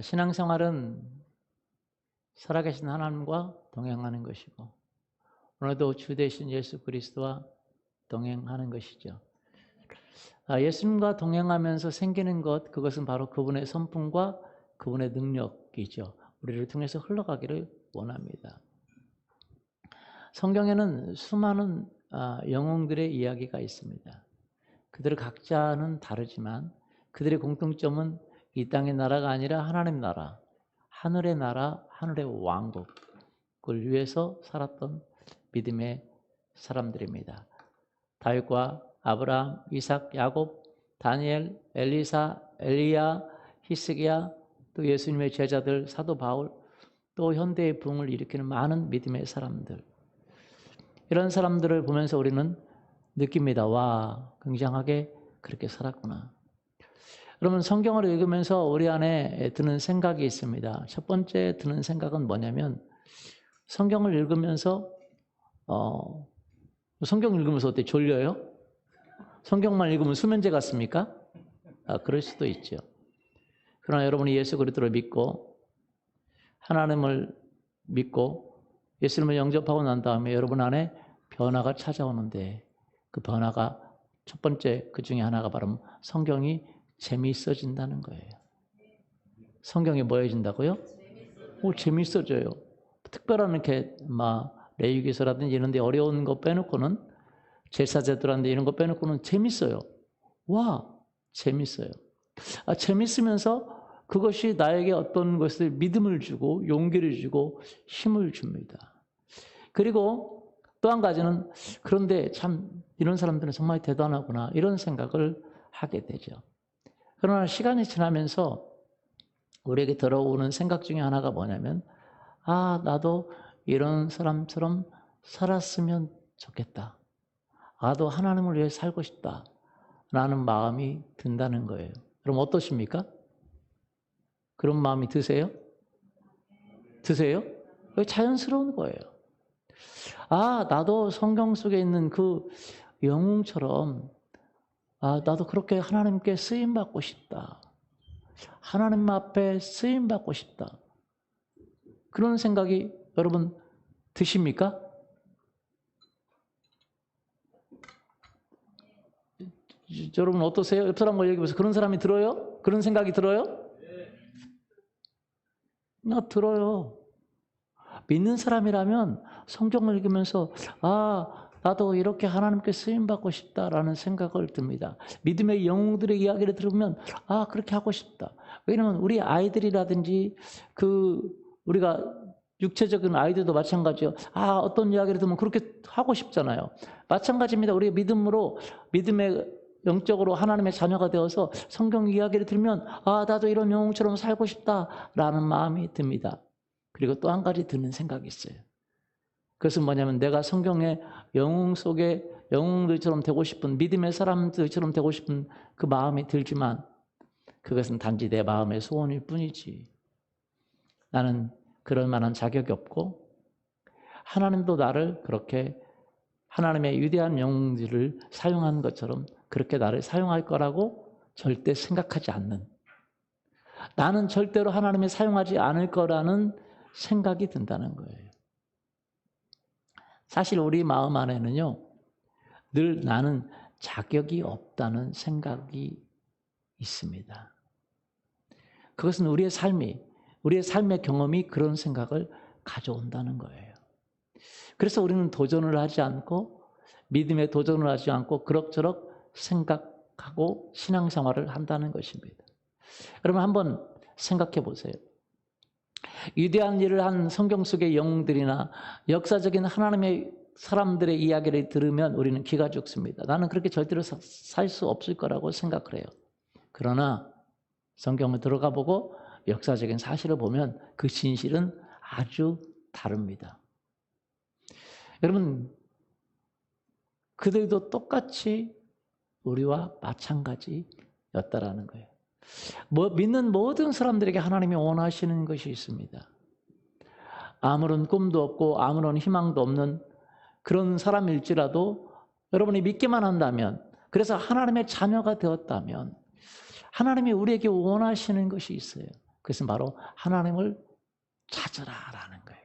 신앙생활은 살아계신 하나님과 동행하는 것이고 오늘도 주 되신 예수 그리스도와 동행하는 것이죠. 예수님과 동행하면서 생기는 것, 그것은 바로 그분의 선풍과 그분의 능력이죠. 우리를 통해서 흘러가기를 원합니다. 성경에는 수많은 영웅들의 이야기가 있습니다. 그들 각자는 다르지만 그들의 공통점은 이 땅의 나라가 아니라 하나님 나라, 하늘의 나라, 하늘의 왕국을 위해서 살았던 믿음의 사람들입니다. 다윗과 아브라함, 이삭, 야곱, 다니엘, 엘리사, 엘리야, 히스기야, 또 예수님의 제자들, 사도 바울, 또 현대의 부흥을 일으키는 많은 믿음의 사람들. 이런 사람들을 보면서 우리는 느낍니다. 와, 굉장하게 그렇게 살았구나. 그러면 성경을 읽으면서 우리 안에 드는 생각이 있습니다. 첫 번째 드는 생각은 뭐냐면 성경을 읽으면서 성경 읽으면서 어때? 졸려요? 성경만 읽으면 수면제 같습니까? 그럴 수도 있죠. 그러나 여러분이 예수 그리스도를 믿고 하나님을 믿고 예수님을 영접하고 난 다음에 여러분 안에 변화가 찾아오는데 그 변화가 첫 번째 그 중에 하나가 바로 성경이 재미있어진다는 거예요. 성경이 뭐해진다고요? 재미있어져요. 특별한 이렇게 레위기서라든지 이런 데 어려운 거 빼놓고는 제사제들한테 이런 거 빼놓고는 재밌어요. 와, 재밌어요. 재밌으면서 그것이 나에게 어떤 것을 믿음을 주고 용기를 주고 힘을 줍니다. 그리고 또 한 가지는 그런데 참 이런 사람들은 정말 대단하구나 이런 생각을 하게 되죠. 그러나 시간이 지나면서 우리에게 들어오는 생각 중에 하나가 뭐냐면 나도 이런 사람처럼 살았으면 좋겠다. 나도 하나님을 위해 살고 싶다. 라는 마음이 든다는 거예요. 그럼 어떠십니까? 그런 마음이 드세요? 드세요? 자연스러운 거예요. 나도 성경 속에 있는 그 영웅처럼 나도 그렇게 하나님께 쓰임받고 싶다. 하나님 앞에 쓰임받고 싶다. 그런 생각이 여러분 드십니까? 여러분 어떠세요? 옆 사람과 얘기해보세요. 그런 사람이 들어요? 그런 생각이 들어요? 나 들어요. 믿는 사람이라면 성경을 읽으면서 나도 이렇게 하나님께 쓰임받고 싶다라는 생각을 듭니다. 믿음의 영웅들의 이야기를 들으면 그렇게 하고 싶다. 왜냐하면 우리 아이들이라든지 우리가 육체적인 아이들도 마찬가지요. 어떤 이야기를 들으면 그렇게 하고 싶잖아요. 마찬가지입니다. 우리 믿음의 영적으로 하나님의 자녀가 되어서 성경 이야기를 들으면 나도 이런 영웅처럼 살고 싶다라는 마음이 듭니다. 그리고 또 한 가지 드는 생각이 있어요. 그것은 뭐냐면 내가 성경의 영웅 속에 영웅들처럼 되고 싶은 믿음의 사람들처럼 되고 싶은 그 마음이 들지만 그것은 단지 내 마음의 소원일 뿐이지. 나는 그럴 만한 자격이 없고 하나님도 나를 그렇게 하나님의 위대한 영웅들을 사용한 것처럼 그렇게 나를 사용할 거라고 절대 생각하지 않는, 나는 절대로 하나님이 사용하지 않을 거라는 생각이 든다는 거예요. 사실 우리 마음 안에는요, 늘 나는 자격이 없다는 생각이 있습니다. 그것은 우리의 삶의 경험이 그런 생각을 가져온다는 거예요. 그래서 우리는 도전을 하지 않고 믿음에 도전을 하지 않고 그럭저럭 생각하고 신앙생활을 한다는 것입니다. 여러분 한번 생각해 보세요. 위대한 일을 한 성경 속의 영웅들이나 역사적인 하나님의 사람들의 이야기를 들으면 우리는 기가 죽습니다. 나는 그렇게 절대로 살 수 없을 거라고 생각을 해요. 그러나 성경을 들어가 보고 역사적인 사실을 보면 그 진실은 아주 다릅니다. 여러분, 그들도 똑같이 우리와 마찬가지였다라는 거예요. 믿는 모든 사람들에게 하나님이 원하시는 것이 있습니다. 아무런 꿈도 없고 아무런 희망도 없는 그런 사람일지라도 여러분이 믿기만 한다면, 그래서 하나님의 자녀가 되었다면 하나님이 우리에게 원하시는 것이 있어요. 그것은 바로 하나님을 찾으라라는 거예요.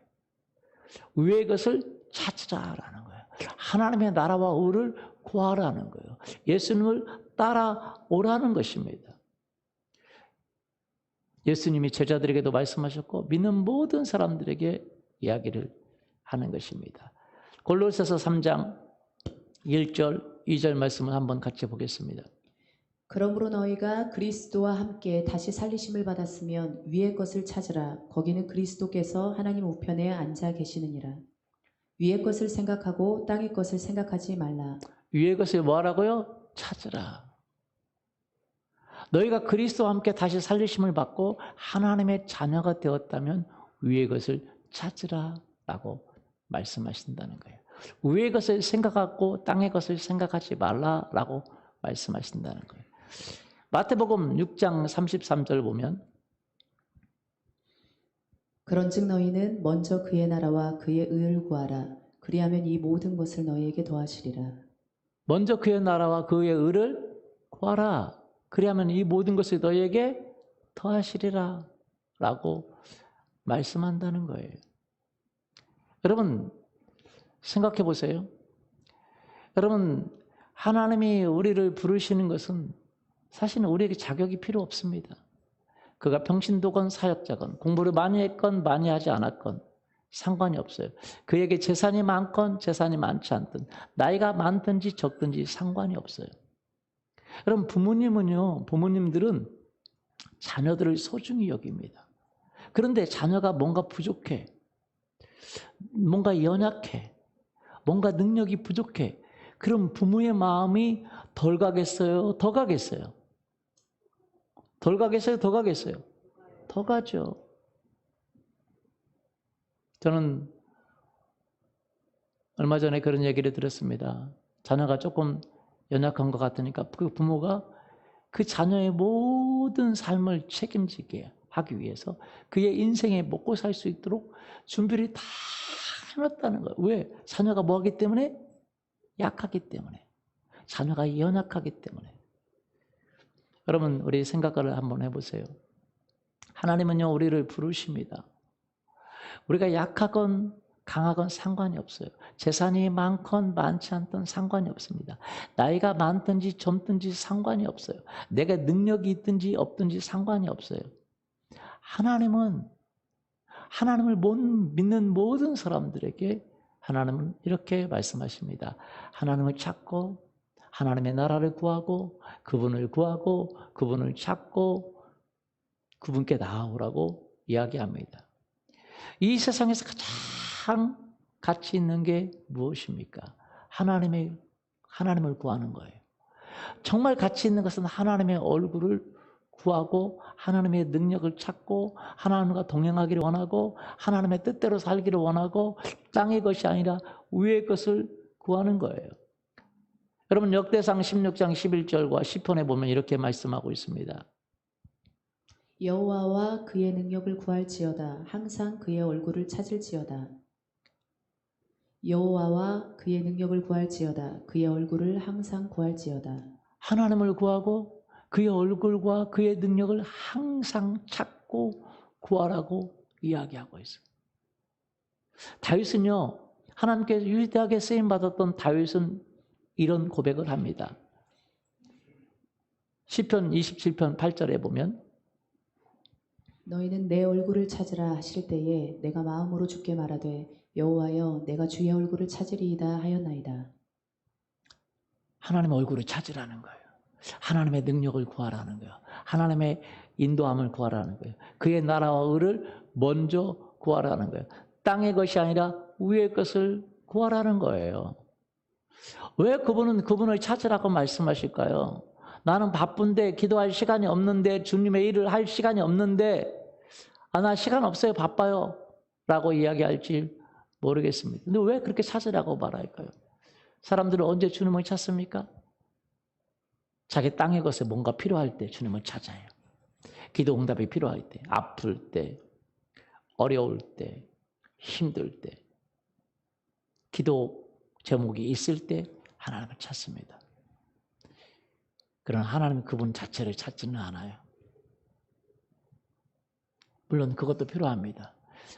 위의 것을 찾으라라는 거예요. 하나님의 나라와 의를 구하라는 거예요. 예수님을 따라오라는 것입니다. 예수님이 제자들에게도 말씀하셨고 믿는 모든 사람들에게 이야기를 하는 것입니다. 골로새서 3장 1절, 2절 말씀을 한번 같이 보겠습니다. 그러므로 너희가 그리스도와 함께 다시 살리심을 받았으면 위의 것을 찾으라. 거기는 그리스도께서 하나님 우편에 앉아 계시느니라. 위의 것을 생각하고 땅의 것을 생각하지 말라. 위의 것을 뭐 하라고요? 찾으라. 너희가 그리스도와 함께 다시 살리심을 받고 하나님의 자녀가 되었다면 위의 것을 찾으라 라고 말씀하신다는 거예요. 위의 것을 생각하고 땅의 것을 생각하지 말라라고 말씀하신다는 거예요. 마태복음 6장 33절 보면 그런즉 너희는 먼저 그의 나라와 그의 의를 구하라. 그리하면 이 모든 것을 너희에게 더하시리라. 먼저 그의 나라와 그의 의를 구하라. 그리하면 이 모든 것을 너희에게 더하시리라 라고 말씀한다는 거예요. 여러분 생각해 보세요. 여러분 하나님이 우리를 부르시는 것은 사실은 우리에게 자격이 필요 없습니다. 그가 평신도건 사역자건 공부를 많이 했건 많이 하지 않았건 상관이 없어요. 그에게 재산이 많건 재산이 많지 않든 나이가 많든지 적든지 상관이 없어요. 여러분 부모님들은 자녀들을 소중히 여깁니다. 그런데 자녀가 뭔가 부족해, 뭔가 연약해, 뭔가 능력이 부족해. 그럼 부모의 마음이 덜 가겠어요? 더 가겠어요? 덜 가겠어요? 더 가겠어요? 더 가죠. 저는 얼마 전에 그런 얘기를 들었습니다. 자녀가 조금 연약한 것 같으니까 그 부모가 그 자녀의 모든 삶을 책임지게 하기 위해서 그의 인생에 먹고 살 수 있도록 준비를 다 해놨다는 거예요. 왜? 자녀가 뭐 하기 때문에? 약하기 때문에. 자녀가 연약하기 때문에. 여러분 우리 생각을 한번 해보세요. 하나님은요 우리를 부르십니다. 우리가 약하건 강하건 상관이 없어요. 재산이 많건 많지 않든 상관이 없습니다. 나이가 많든지 젊든지 상관이 없어요. 내가 능력이 있든지 없든지 상관이 없어요. 하나님은 하나님을 못 믿는 모든 사람들에게 하나님은 이렇게 말씀하십니다. 하나님을 찾고 하나님의 나라를 구하고 그분을 구하고 그분을 찾고 그분께 나아오라고 이야기합니다. 이 세상에서 가장 가치 있는 게 무엇입니까? 하나님을 구하는 거예요. 정말 가치 있는 것은 하나님의 얼굴을 구하고 하나님의 능력을 찾고 하나님과 동행하기를 원하고 하나님의 뜻대로 살기를 원하고 땅의 것이 아니라 위의 것을 구하는 거예요. 여러분 역대상 16장 11절과 10편에 보면 이렇게 말씀하고 있습니다. 여호와와 그의 능력을 구할지어다. 항상 그의 얼굴을 찾을지어다. 여호와와 그의 능력을 구할지어다. 그의 얼굴을 항상 구할지어다. 하나님을 구하고 그의 얼굴과 그의 능력을 항상 찾고 구하라고 이야기하고 있어요. 다윗은요, 하나님께 위대하게 쓰임받았던 다윗은 이런 고백을 합니다. 시편 27편 8절에 보면 너희는 내 얼굴을 찾으라 하실 때에 내가 마음으로 주께 말하되 여호와여 내가 주의 얼굴을 찾으리이다 하였나이다. 하나님의 얼굴을 찾으라는 거예요. 하나님의 능력을 구하라는 거예요. 하나님의 인도함을 구하라는 거예요. 그의 나라와 의를 먼저 구하라는 거예요. 땅의 것이 아니라 위의 것을 구하라는 거예요. 왜 그분을 찾으라고 말씀하실까요? 나는 바쁜데 기도할 시간이 없는데 주님의 일을 할 시간이 없는데 나 시간 없어요 바빠요 라고 이야기할지 모르겠습니다. 근데 왜 그렇게 찾으라고 말할까요? 사람들은 언제 주님을 찾습니까? 자기 땅의 것에 뭔가 필요할 때 주님을 찾아요. 기도 응답이 필요할 때, 아플 때, 어려울 때, 힘들 때, 기도 제목이 있을 때 하나님을 찾습니다. 그러나 하나님은 그분 자체를 찾지는 않아요. 물론 그것도 필요합니다.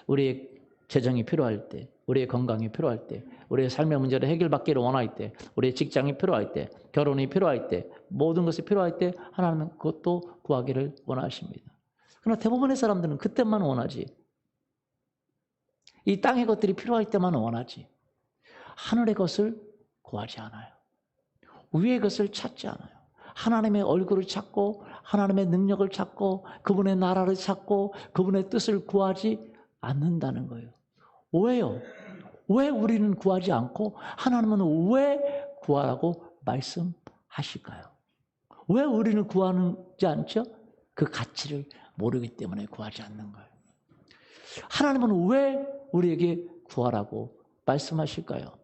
우리의 재정이 필요할 때, 우리의 건강이 필요할 때, 우리의 삶의 문제를 해결받기를 원할 때, 우리의 직장이 필요할 때, 결혼이 필요할 때, 모든 것이 필요할 때 하나님은 그것도 구하기를 원하십니다. 그러나 대부분의 사람들은 그때만 원하지. 이 땅의 것들이 필요할 때만 원하지. 하늘의 것을 구하지 않아요. 위의 것을 찾지 않아요. 하나님의 얼굴을 찾고 하나님의 능력을 찾고 그분의 나라를 찾고 그분의 뜻을 구하지 않는다는 거예요. 왜요? 왜 우리는 구하지 않고 하나님은 왜 구하라고 말씀하실까요? 왜 우리는 구하지 않죠? 그 가치를 모르기 때문에 구하지 않는 거예요. 하나님은 왜 우리에게 구하라고 말씀하실까요?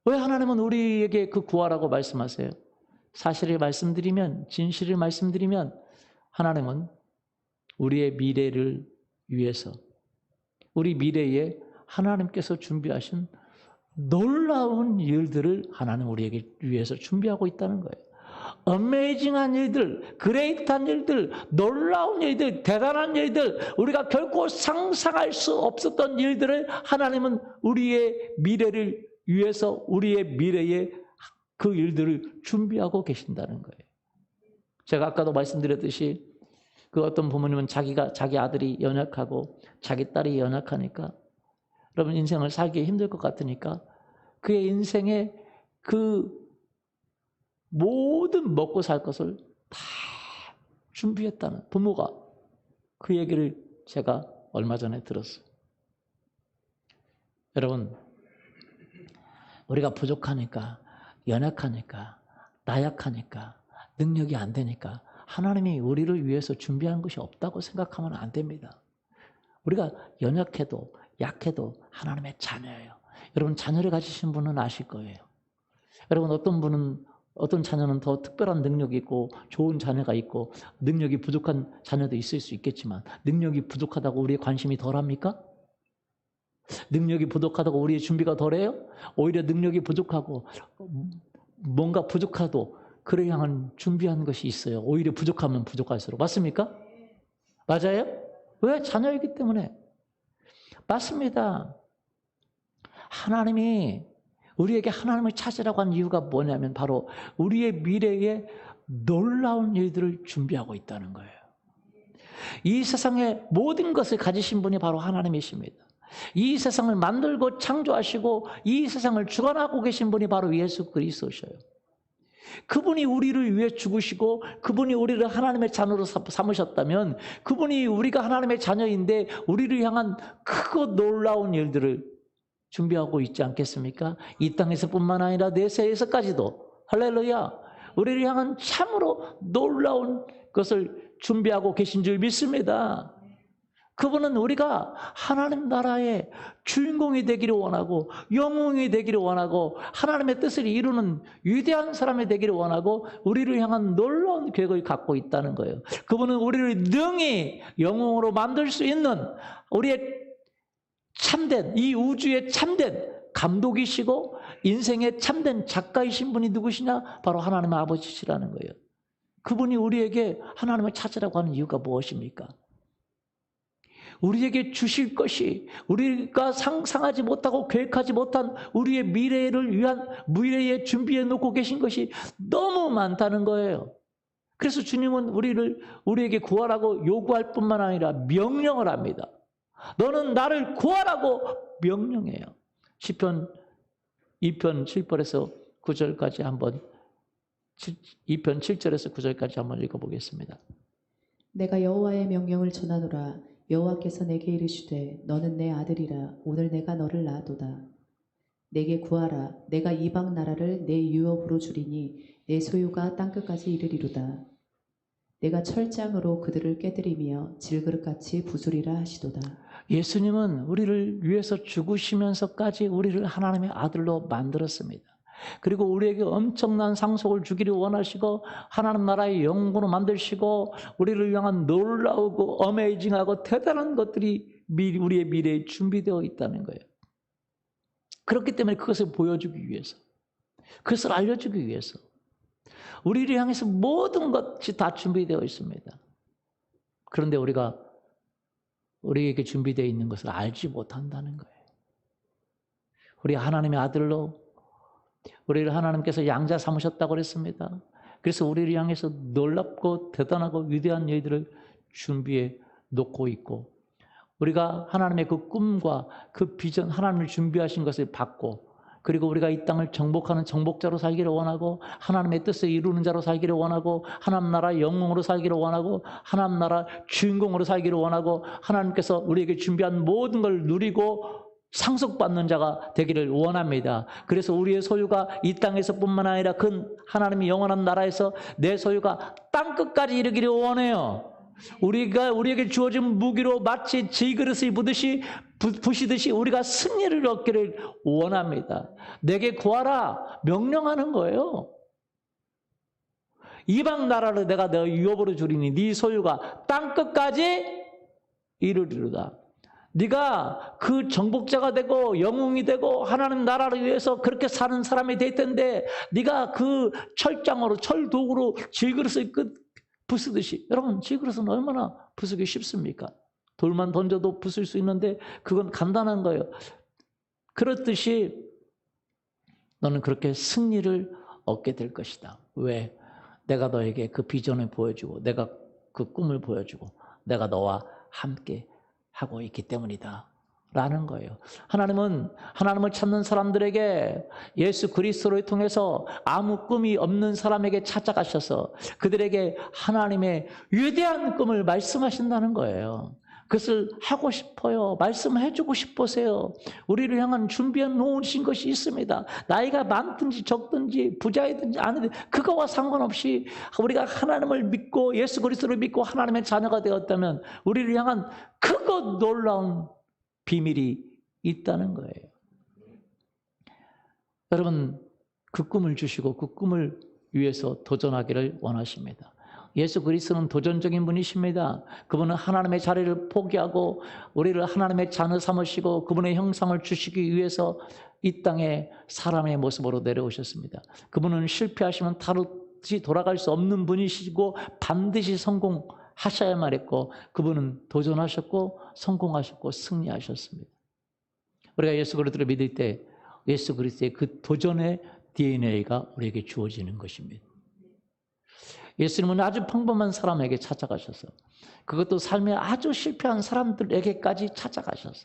왜 하나님은 우리에게 그 구하라고 말씀하세요? 사실을 말씀드리면, 진실을 말씀드리면 하나님은 우리의 미래를 위해서, 우리 미래에 하나님께서 준비하신 놀라운 일들을 하나님 우리에게 위해서 준비하고 있다는 거예요. 어메이징한 일들, 그레이트한 일들, 놀라운 일들, 대단한 일들, 우리가 결코 상상할 수 없었던 일들을 하나님은 우리의 미래를 위해서 우리의 미래에 그 일들을 준비하고 계신다는 거예요. 제가 아까도 말씀드렸듯이 그 어떤 부모님은 자기 아들이 연약하고 자기 딸이 연약하니까 여러분 인생을 살기 힘들 것 같으니까 그의 인생에 그 모든 먹고 살 것을 다 준비했다는 부모가 그 얘기를 제가 얼마 전에 들었어요. 여러분 우리가 부족하니까 연약하니까 나약하니까 능력이 안 되니까 하나님이 우리를 위해서 준비한 것이 없다고 생각하면 안 됩니다. 우리가 연약해도 약해도 하나님의 자녀예요. 여러분 자녀를 가지신 분은 아실 거예요. 여러분 어떤 자녀는 더 특별한 능력이 있고 좋은 자녀가 있고 능력이 부족한 자녀도 있을 수 있겠지만 능력이 부족하다고 우리의 관심이 덜합니까? 능력이 부족하다고 우리의 준비가 덜해요? 오히려 능력이 부족하고 뭔가 부족하도 그를 향한 준비한 것이 있어요. 오히려 부족하면 부족할수록. 맞습니까? 맞아요? 왜? 자녀이기 때문에. 맞습니다. 하나님이 우리에게 하나님을 찾으라고 한 이유가 뭐냐면 바로 우리의 미래에 놀라운 일들을 준비하고 있다는 거예요. 이 세상의 모든 것을 가지신 분이 바로 하나님이십니다. 이 세상을 만들고 창조하시고 이 세상을 주관하고 계신 분이 바로 예수 그리스도셔요. 그분이 우리를 위해 죽으시고 그분이 우리를 하나님의 자녀로 삼으셨다면 그분이 우리가 하나님의 자녀인데 우리를 향한 크고 놀라운 일들을 준비하고 있지 않겠습니까? 이 땅에서뿐만 아니라 내세에서까지도 할렐루야 우리를 향한 참으로 놀라운 것을 준비하고 계신 줄 믿습니다. 그분은 우리가 하나님 나라의 주인공이 되기를 원하고 영웅이 되기를 원하고 하나님의 뜻을 이루는 위대한 사람이 되기를 원하고 우리를 향한 놀라운 계획을 갖고 있다는 거예요. 그분은 우리를 능히 영웅으로 만들 수 있는 우리의 참된 이 우주의 참된 감독이시고 인생의 참된 작가이신 분이 누구시냐? 바로 하나님의 아버지시라는 거예요. 그분이 우리에게 하나님을 찾으라고 하는 이유가 무엇입니까? 우리에게 주실 것이 우리가 상상하지 못하고 계획하지 못한 우리의 미래를 위한 미래에 준비해 놓고 계신 것이 너무 많다는 거예요. 그래서 주님은 우리에게 구하라고 요구할 뿐만 아니라 명령을 합니다. 너는 나를 구하라고 명령해요. 시편 2편 7절에서 9절까지 한번 2편 7절에서 9절까지 한번 읽어보겠습니다. 내가 여호와의 명령을 전하노라. 여호와께서 내게 이르시되 너는 내 아들이라. 오늘 내가 너를 낳았도다. 내게 구하라. 내가 이방 나라를 내 유업으로 주리니 내 소유가 땅끝까지 이르리로다. 내가 철장으로 그들을 깨뜨리며 질그릇같이 부수리라 하시도다. 예수님은 우리를 위해서 죽으시면서까지 우리를 하나님의 아들로 만들었습니다. 그리고 우리에게 엄청난 상속을 주기를 원하시고 하나님 나라의 영웅으로 만드시고 우리를 향한 놀라우고 어메이징하고 대단한 것들이 우리의 미래에 준비되어 있다는 거예요. 그렇기 때문에 그것을 보여주기 위해서, 그것을 알려주기 위해서 우리를 향해서 모든 것이 다 준비되어 있습니다. 그런데 우리에게 준비되어 있는 것을 알지 못한다는 거예요. 우리 하나님의 아들로 우리를 하나님께서 양자 삼으셨다고 그랬습니다. 그래서 우리를 향해서 놀랍고 대단하고 위대한 일들을 준비해 놓고 있고, 우리가 하나님의 그 꿈과 그 비전, 하나님을 준비하신 것을 받고, 그리고 우리가 이 땅을 정복하는 정복자로 살기를 원하고, 하나님의 뜻을 이루는 자로 살기를 원하고, 하나님 나라 영웅으로 살기를 원하고, 하나님 나라 주인공으로 살기를 원하고, 하나님께서 우리에게 준비한 모든 걸 누리고 상속받는 자가 되기를 원합니다. 그래서 우리의 소유가 이 땅에서뿐만 아니라 그 하나님의 영원한 나라에서 내 소유가 땅끝까지 이르기를 원해요. 우리에게 주어진 무기로 마치 질그릇을 부시듯이 우리가 승리를 얻기를 원합니다. 내게 구하라 명령하는 거예요. 이방 나라를 내가 너 유업으로 주리니 네 소유가 땅끝까지 이르리로다. 네가 그 정복자가 되고 영웅이 되고 하나님 나라를 위해서 그렇게 사는 사람이 될 텐데, 네가 그 철장으로 철도구로 질그릇을 부수듯이, 여러분 질그릇은 얼마나 부수기 쉽습니까? 돌만 던져도 부술 수 있는데 그건 간단한 거예요. 그렇듯이 너는 그렇게 승리를 얻게 될 것이다. 왜? 내가 너에게 그 비전을 보여주고, 내가 그 꿈을 보여주고, 내가 너와 함께 하고 있기 때문이다 라는 거예요. 하나님을 찾는 사람들에게 예수 그리스도를 통해서 아무 꿈이 없는 사람에게 찾아가셔서 그들에게 하나님의 위대한 꿈을 말씀하신다는 거예요. 그것을 하고 싶어요. 말씀해 주고 싶으세요. 우리를 향한 준비해 놓으신 것이 있습니다. 나이가 많든지 적든지 부자이든지 아니든지 그거와 상관없이 우리가 하나님을 믿고 예수 그리스도를 믿고 하나님의 자녀가 되었다면 우리를 향한 크고 놀라운 비밀이 있다는 거예요. 여러분, 그 꿈을 주시고 그 꿈을 위해서 도전하기를 원하십니다. 예수 그리스도는 도전적인 분이십니다. 그분은 하나님의 자리를 포기하고 우리를 하나님의 자녀 삼으시고 그분의 형상을 주시기 위해서 이 땅에 사람의 모습으로 내려오셨습니다. 그분은 실패하시면 다시 돌아갈 수 없는 분이시고 반드시 성공하셔야만 했고, 그분은 도전하셨고 성공하셨고 승리하셨습니다. 우리가 예수 그리스도를 믿을 때 예수 그리스도의 그 도전의 DNA가 우리에게 주어지는 것입니다. 예수님은 아주 평범한 사람에게 찾아가셔서, 그것도 삶에 아주 실패한 사람들에게까지 찾아가셔서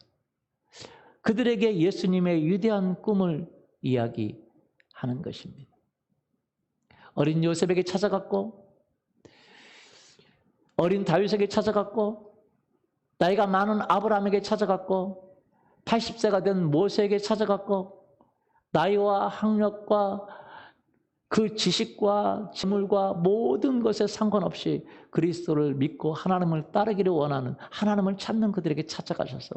그들에게 예수님의 위대한 꿈을 이야기하는 것입니다. 어린 요셉에게 찾아갔고, 어린 다윗에게 찾아갔고, 나이가 많은 아브라함에게 찾아갔고, 80세가 된 모세에게 찾아갔고, 나이와 학력과 그 지식과 지물과 모든 것에 상관없이 그리스도를 믿고 하나님을 따르기를 원하는, 하나님을 찾는 그들에게 찾아가셔서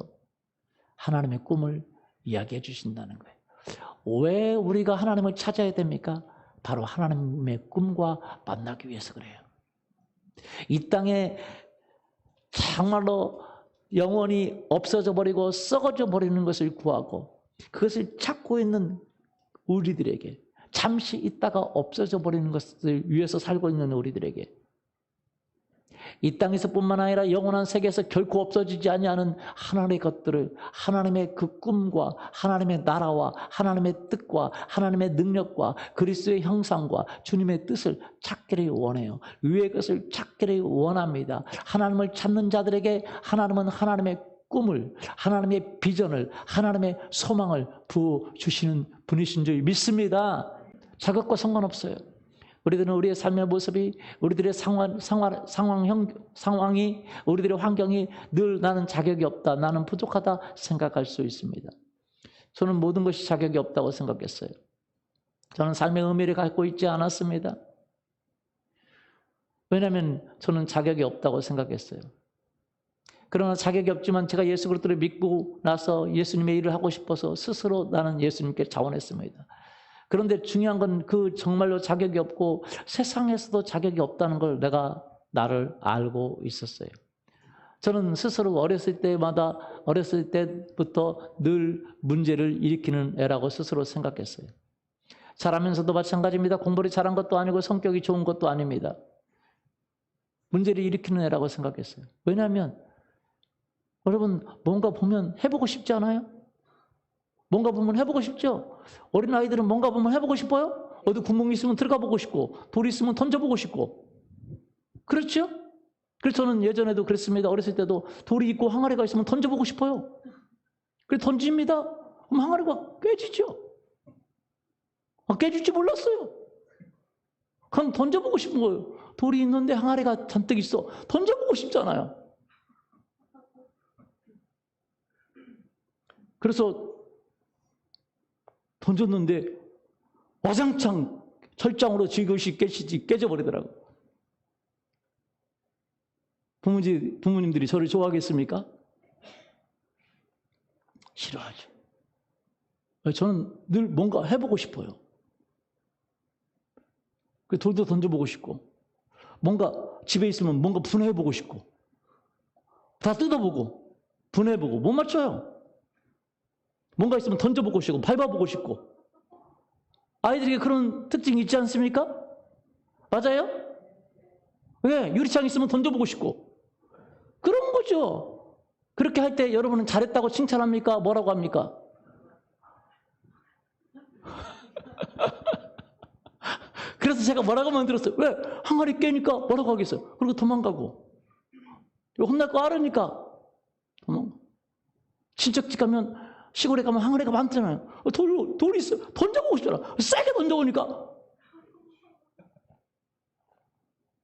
하나님의 꿈을 이야기해 주신다는 거예요. 왜 우리가 하나님을 찾아야 됩니까? 바로 하나님의 꿈과 만나기 위해서 그래요. 이 땅에 정말로 영원히 없어져 버리고 썩어져 버리는 것을 구하고 그것을 찾고 있는 우리들에게, 잠시 있다가 없어져 버리는 것을 위해서 살고 있는 우리들에게, 이 땅에서뿐만 아니라 영원한 세계에서 결코 없어지지 아니하는 하나님의 것들을, 하나님의 그 꿈과 하나님의 나라와 하나님의 뜻과 하나님의 능력과 그리스도의 형상과 주님의 뜻을 찾기를 원해요. 위의 것을 찾기를 원합니다. 하나님을 찾는 자들에게 하나님은 하나님의 꿈을, 하나님의 비전을, 하나님의 소망을 부어주시는 분이신 줄 믿습니다. 자격과 상관없어요. 우리들은 우리의 삶의 모습이, 우리들의 상황이, 우리들의 환경이 늘 나는 자격이 없다, 나는 부족하다 생각할 수 있습니다. 저는 모든 것이 자격이 없다고 생각했어요. 저는 삶의 의미를 갖고 있지 않았습니다. 왜냐하면 저는 자격이 없다고 생각했어요. 그러나 자격이 없지만 제가 예수 그리스도를 믿고 나서 예수님의 일을 하고 싶어서 스스로 나는 예수님께 자원했습니다. 그런데 중요한 건 그 정말로 자격이 없고 세상에서도 자격이 없다는 걸 나를 알고 있었어요. 저는 스스로 어렸을 때부터 늘 문제를 일으키는 애라고 스스로 생각했어요. 자라면서도 마찬가지입니다. 공부를 잘한 것도 아니고 성격이 좋은 것도 아닙니다. 문제를 일으키는 애라고 생각했어요. 왜냐하면 여러분 뭔가 보면 해보고 싶지 않아요? 뭔가 보면 해보고 싶죠? 어린아이들은 뭔가 보면 해보고 싶어요? 어디 구멍이 있으면 들어가 보고 싶고 돌이 있으면 던져보고 싶고 그렇죠? 그래서 저는 예전에도 그랬습니다. 어렸을 때도 돌이 있고 항아리가 있으면 던져보고 싶어요. 그래서 던집니다. 그럼 항아리가 깨지죠. 깨질 줄 몰랐어요. 그럼 던져보고 싶은 거예요. 돌이 있는데 항아리가 잔뜩 있어. 던져보고 싶잖아요. 그래서 던졌는데 와장창 철장으로 지그시 깨져버리더라고요. 부모님들이 저를 좋아하겠습니까? 싫어하죠. 저는 늘 뭔가 해보고 싶어요. 돌도 던져보고 싶고 뭔가 집에 있으면 뭔가 분해해보고 싶고 다 뜯어보고 분해해보고 못 맞춰요. 뭔가 있으면 던져보고 싶고 밟아보고 싶고 아이들에게 그런 특징이 있지 않습니까? 맞아요? 왜? 유리창 있으면 던져보고 싶고 그런 거죠. 그렇게 할 때 여러분은 잘했다고 칭찬합니까? 뭐라고 합니까? 그래서 제가 뭐라고 만들었어요? 왜? 항아리 깨니까 뭐라고 하겠어요? 그리고 도망가고 혼날 거 알으니까 도망가. 친척집 가면 시골에 가면 항아리가 많잖아요. 돌이 있어. 던져보고 싶잖아. 세게 던져보니까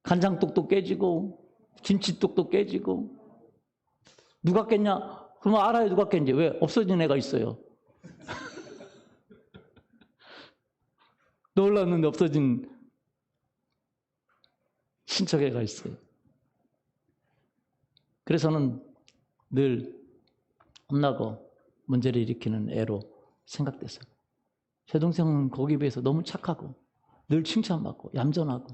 간장떡도 깨지고 김치떡도 깨지고 누가 깼냐? 그러면 알아요 누가 깼는지. 왜? 없어진 애가 있어요. 놀랐는데 없어진 친척애가 있어요. 그래서는 늘 혼나고 문제를 일으키는 애로 생각됐어요. 제 동생은 거기에 비해서 너무 착하고 늘 칭찬받고 얌전하고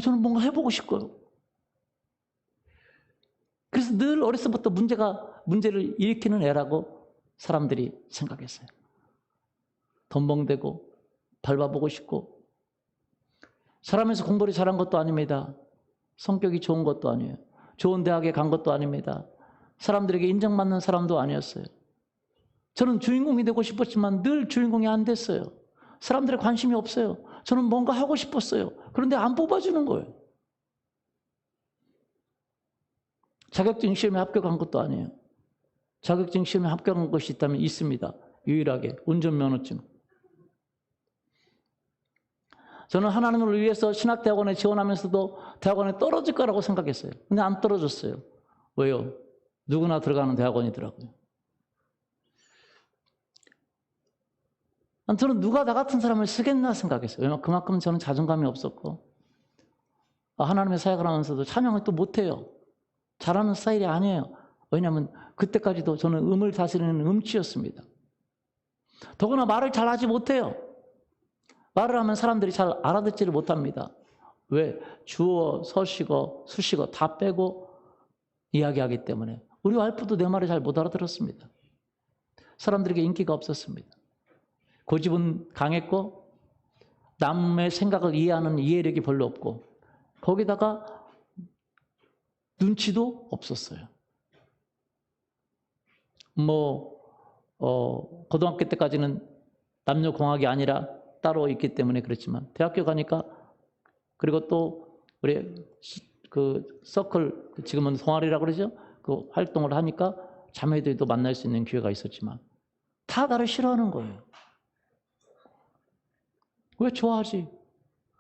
저는 뭔가 해보고 싶고요. 그래서 늘 어렸을 때부터 문제를 일으키는 애라고 사람들이 생각했어요. 덤벙대고 밟아보고 싶고 사람에서 공부를 잘한 것도 아닙니다. 성격이 좋은 것도 아니에요. 좋은 대학에 간 것도 아닙니다. 사람들에게 인정받는 사람도 아니었어요. 저는 주인공이 되고 싶었지만 늘 주인공이 안 됐어요. 사람들의 관심이 없어요. 저는 뭔가 하고 싶었어요. 그런데 안 뽑아주는 거예요. 자격증 시험에 합격한 것도 아니에요. 자격증 시험에 합격한 것이 있다면 있습니다. 유일하게 운전면허증. 저는 하나님을 위해서 신학대학원에 지원하면서도 대학원에 떨어질 거라고 생각했어요. 근데 안 떨어졌어요. 왜요? 누구나 들어가는 대학원이더라고요. 저는 누가 나 같은 사람을 쓰겠나 생각했어요. 왜냐하면 그만큼 저는 자존감이 없었고 하나님의 사역을 하면서도 찬양을 또 못해요. 잘하는 스타일이 아니에요. 왜냐하면 그때까지도 저는 음을 다스리는 음치였습니다. 더구나 말을 잘하지 못해요. 말을 하면 사람들이 잘 알아듣지를 못합니다. 왜? 주어, 서식어, 수식어 다 빼고 이야기하기 때문에. 우리 와이프도 내 말을 잘 못 알아들었습니다. 사람들에게 인기가 없었습니다. 고집은 강했고 남의 생각을 이해하는 이해력이 별로 없고 거기다가 눈치도 없었어요. 고등학교 때까지는 남녀공학이 아니라 따로 있기 때문에 그렇지만 대학교 가니까 그리고 또 우리 그 서클 지금은 동아리라고 그러죠. 그 활동을 하니까 자매들도 만날 수 있는 기회가 있었지만 다 나를 싫어하는 거예요. 왜 좋아하지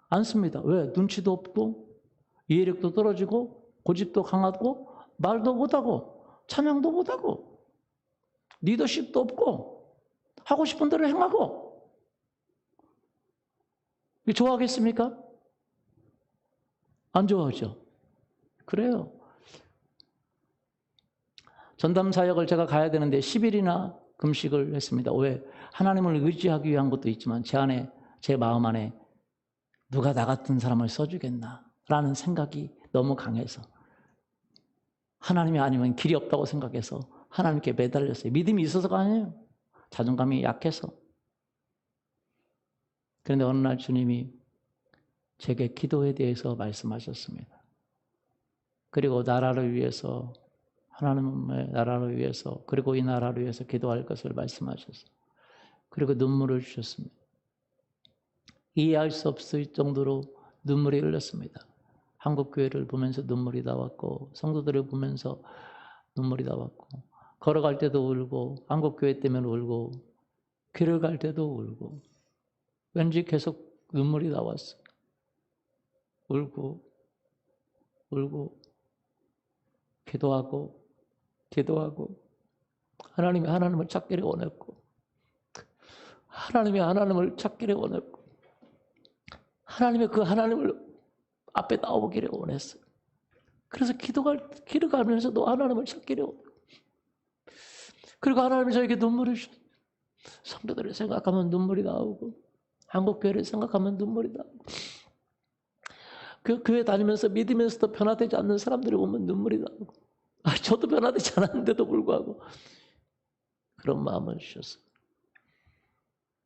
않습니다. 왜? 눈치도 없고 이해력도 떨어지고 고집도 강하고 말도 못하고 찬양도 못하고 리더십도 없고 하고 싶은 대로 행하고 좋아하겠습니까? 안 좋아하죠. 그래요. 전담 사역을 제가 가야 되는데 10일이나 금식을 했습니다. 왜? 하나님을 의지하기 위한 것도 있지만 제 마음 안에 누가 나 같은 사람을 써주겠나 라는 생각이 너무 강해서 하나님이 아니면 길이 없다고 생각해서 하나님께 매달렸어요. 믿음이 있어서가 아니에요. 자존감이 약해서. 그런데 어느 날 주님이 제게 기도에 대해서 말씀하셨습니다. 그리고 나라를 위해서, 하나님의 나라를 위해서, 그리고 이 나라를 위해서 기도할 것을 말씀하셨어요. 그리고 눈물을 주셨습니다. 이해할 수 없을 정도로 눈물이 흘렀습니다. 한국 교회를 보면서 눈물이 나왔고, 성도들을 보면서 눈물이 나왔고, 걸어갈 때도 울고, 한국 교회 때문에 울고, 길을 갈 때도 울고, 왠지 계속 눈물이 나왔어요. 울고, 울고, 기도하고, 하나님을 찾기를 원했고, 하나님을 찾기를 원했고, 하나님을 앞에 나오기를 원했어요. 그래서 길을 가면서도 하나님을 찾기를 원했고, 그리고 하나님이 저에게 눈물을 주셨어요. 성도들을 생각하면 눈물이 나오고, 한국 교회를 생각하면 눈물이 나오고, 그 교회 다니면서 믿으면서도 변화되지 않는 사람들을 보면 눈물이 나오고, 저도 변화되지 않았는데도 불구하고 그런 마음을 주셨어요.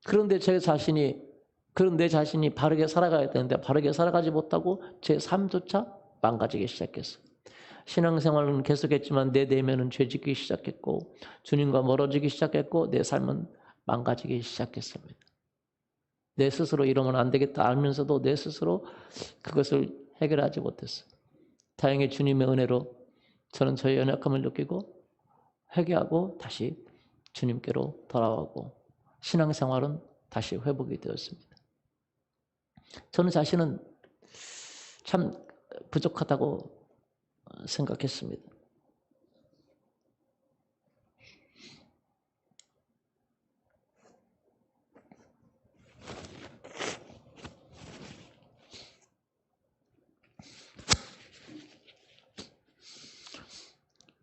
그런데 내 자신이 바르게 살아가야 되는데 바르게 살아가지 못하고 제 삶조차 망가지기 시작했어요. 신앙생활은 계속했지만 내 내면은 죄짓기 시작했고, 주님과 멀어지기 시작했고, 내 삶은 망가지기 시작했습니다. 내 스스로 이러면 안 되겠다 알면서도 내 스스로 그것을 해결하지 못했어요. 다행히 주님의 은혜로 저는 저의 연약함을 느끼고 회개하고 다시 주님께로 돌아오고 신앙생활은 다시 회복이 되었습니다. 저는 자신은 참 부족하다고 생각했습니다.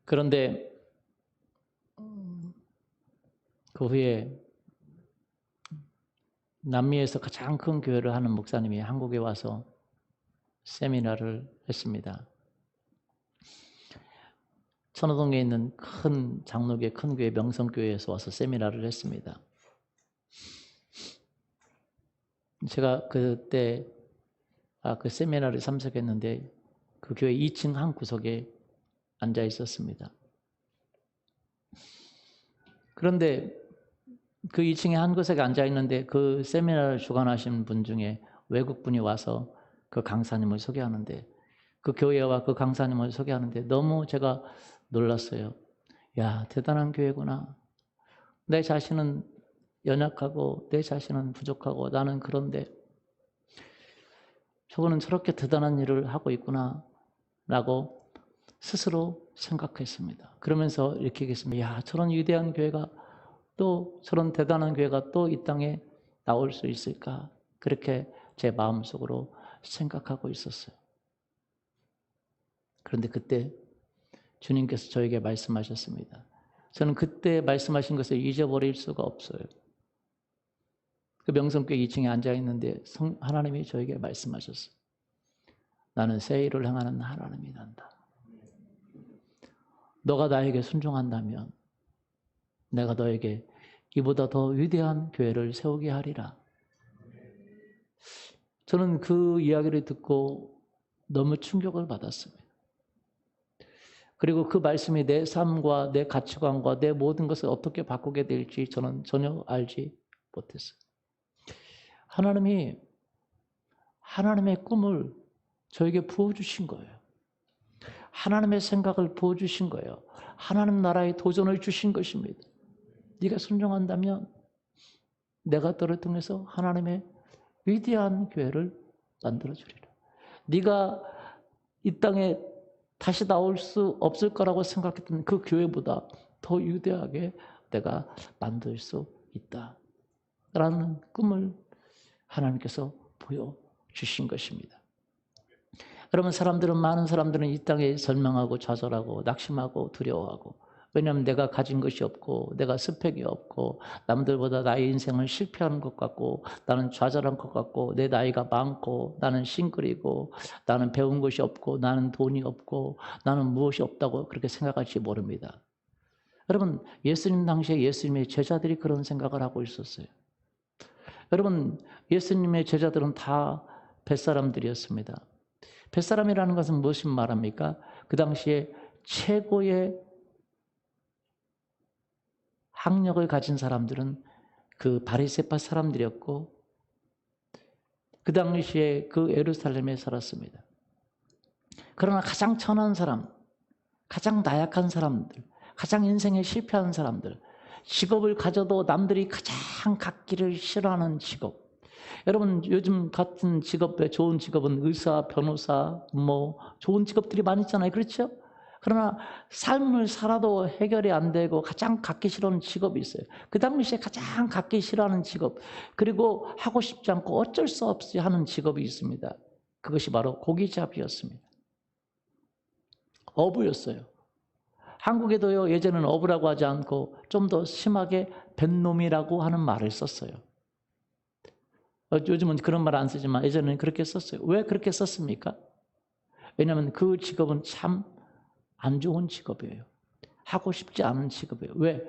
그런데 그 후에 남미에서 가장 큰 교회를 하는 목사님이 한국에 와서 세미나를 했습니다. 천호동에 있는 큰 장로교회, 큰 교회 명성교회에서 와서 세미나를 했습니다. 제가 그때 그 세미나를 참석했는데 그 교회 2층 한 구석에 앉아 있었습니다. 그런데 그 2층에 한 구석에 앉아 있는데 그 세미나를 주관하신 분 중에 외국분이 와서 그 강사님을 소개하는데, 그 교회와 그 강사님을 소개하는데 너무 제가 놀랐어요. 야, 대단한 교회구나. 내 자신은 연약하고 내 자신은 부족하고 나는 그런데 저거는 저렇게 대단한 일을 하고 있구나 라고 스스로 생각했습니다. 그러면서 이렇게 얘기했습니다. 야, 저런 위대한 교회가 또 저런 대단한 교회가 또 이 땅에 나올 수 있을까? 그렇게 제 마음속으로 생각하고 있었어요. 그런데 그때 주님께서 저에게 말씀하셨습니다. 저는 그때 말씀하신 것을 잊어버릴 수가 없어요. 그 명성교회 2층에 앉아있는데 하나님이 저에게 말씀하셨어요. 나는 새 일을 행하는 하나님이 난다. 너가 나에게 순종한다면 내가 너에게 이보다 더 위대한 교회를 세우게 하리라. 저는 그 이야기를 듣고 너무 충격을 받았습니다. 그리고 그 말씀이 내 삶과 내 가치관과 내 모든 것을 어떻게 바꾸게 될지 저는 전혀 알지 못했어요. 하나님이 하나님의 꿈을 저에게 부어주신 거예요. 하나님의 생각을 부어주신 거예요. 하나님 나라의 도전을 주신 것입니다. 네가 순종한다면 내가 너를 통해서 하나님의 위대한 교회를 만들어주리라. 네가 이 땅에 다시 나올 수 없을 거라고 생각했던 그 교회보다 더 위대하게 내가 만들 수 있다 라는 꿈을 하나님께서 보여주신 것입니다. 여러분, 많은 사람들은 이 땅에 절망하고 좌절하고 낙심하고 두려워하고, 왜냐하면 내가 가진 것이 없고 내가 스펙이 없고 남들보다 나의 인생을 실패하는 것 같고 나는 좌절한 것 같고 내 나이가 많고 나는 싱글이고 나는 배운 것이 없고 나는 돈이 없고 나는 무엇이 없다고 그렇게 생각할지 모릅니다. 여러분, 예수님 당시에 예수님의 제자들이 그런 생각을 하고 있었어요. 여러분, 예수님의 제자들은 다 뱃사람들이었습니다. 뱃사람이라는 것은 무엇을 말합니까? 그 당시에 최고의 학력을 가진 사람들은 그 바리새파 사람들이었고 그 당시에 그 예루살렘에 살았습니다. 그러나 가장 천한 사람, 가장 나약한 사람들, 가장 인생에 실패한 사람들, 직업을 가져도 남들이 가장 갖기를 싫어하는 직업. 여러분 요즘 같은 직업에 좋은 직업은 의사, 변호사, 뭐 좋은 직업들이 많이 있잖아요. 그렇죠? 그러나 삶을 살아도 해결이 안 되고 가장 갖기 싫어하는 직업이 있어요. 그 당시에 가장 갖기 싫어하는 직업, 그리고 하고 싶지 않고 어쩔 수 없이 하는 직업이 있습니다. 그것이 바로 고기잡이였습니다. 어부였어요. 한국에도요, 예전에는 어부라고 하지 않고 좀 더 심하게 뱃놈이라고 하는 말을 썼어요. 요즘은 그런 말 안 쓰지만 예전에는 그렇게 썼어요. 왜 그렇게 썼습니까? 왜냐하면 그 직업은 참 안 좋은 직업이에요. 하고 싶지 않은 직업이에요. 왜?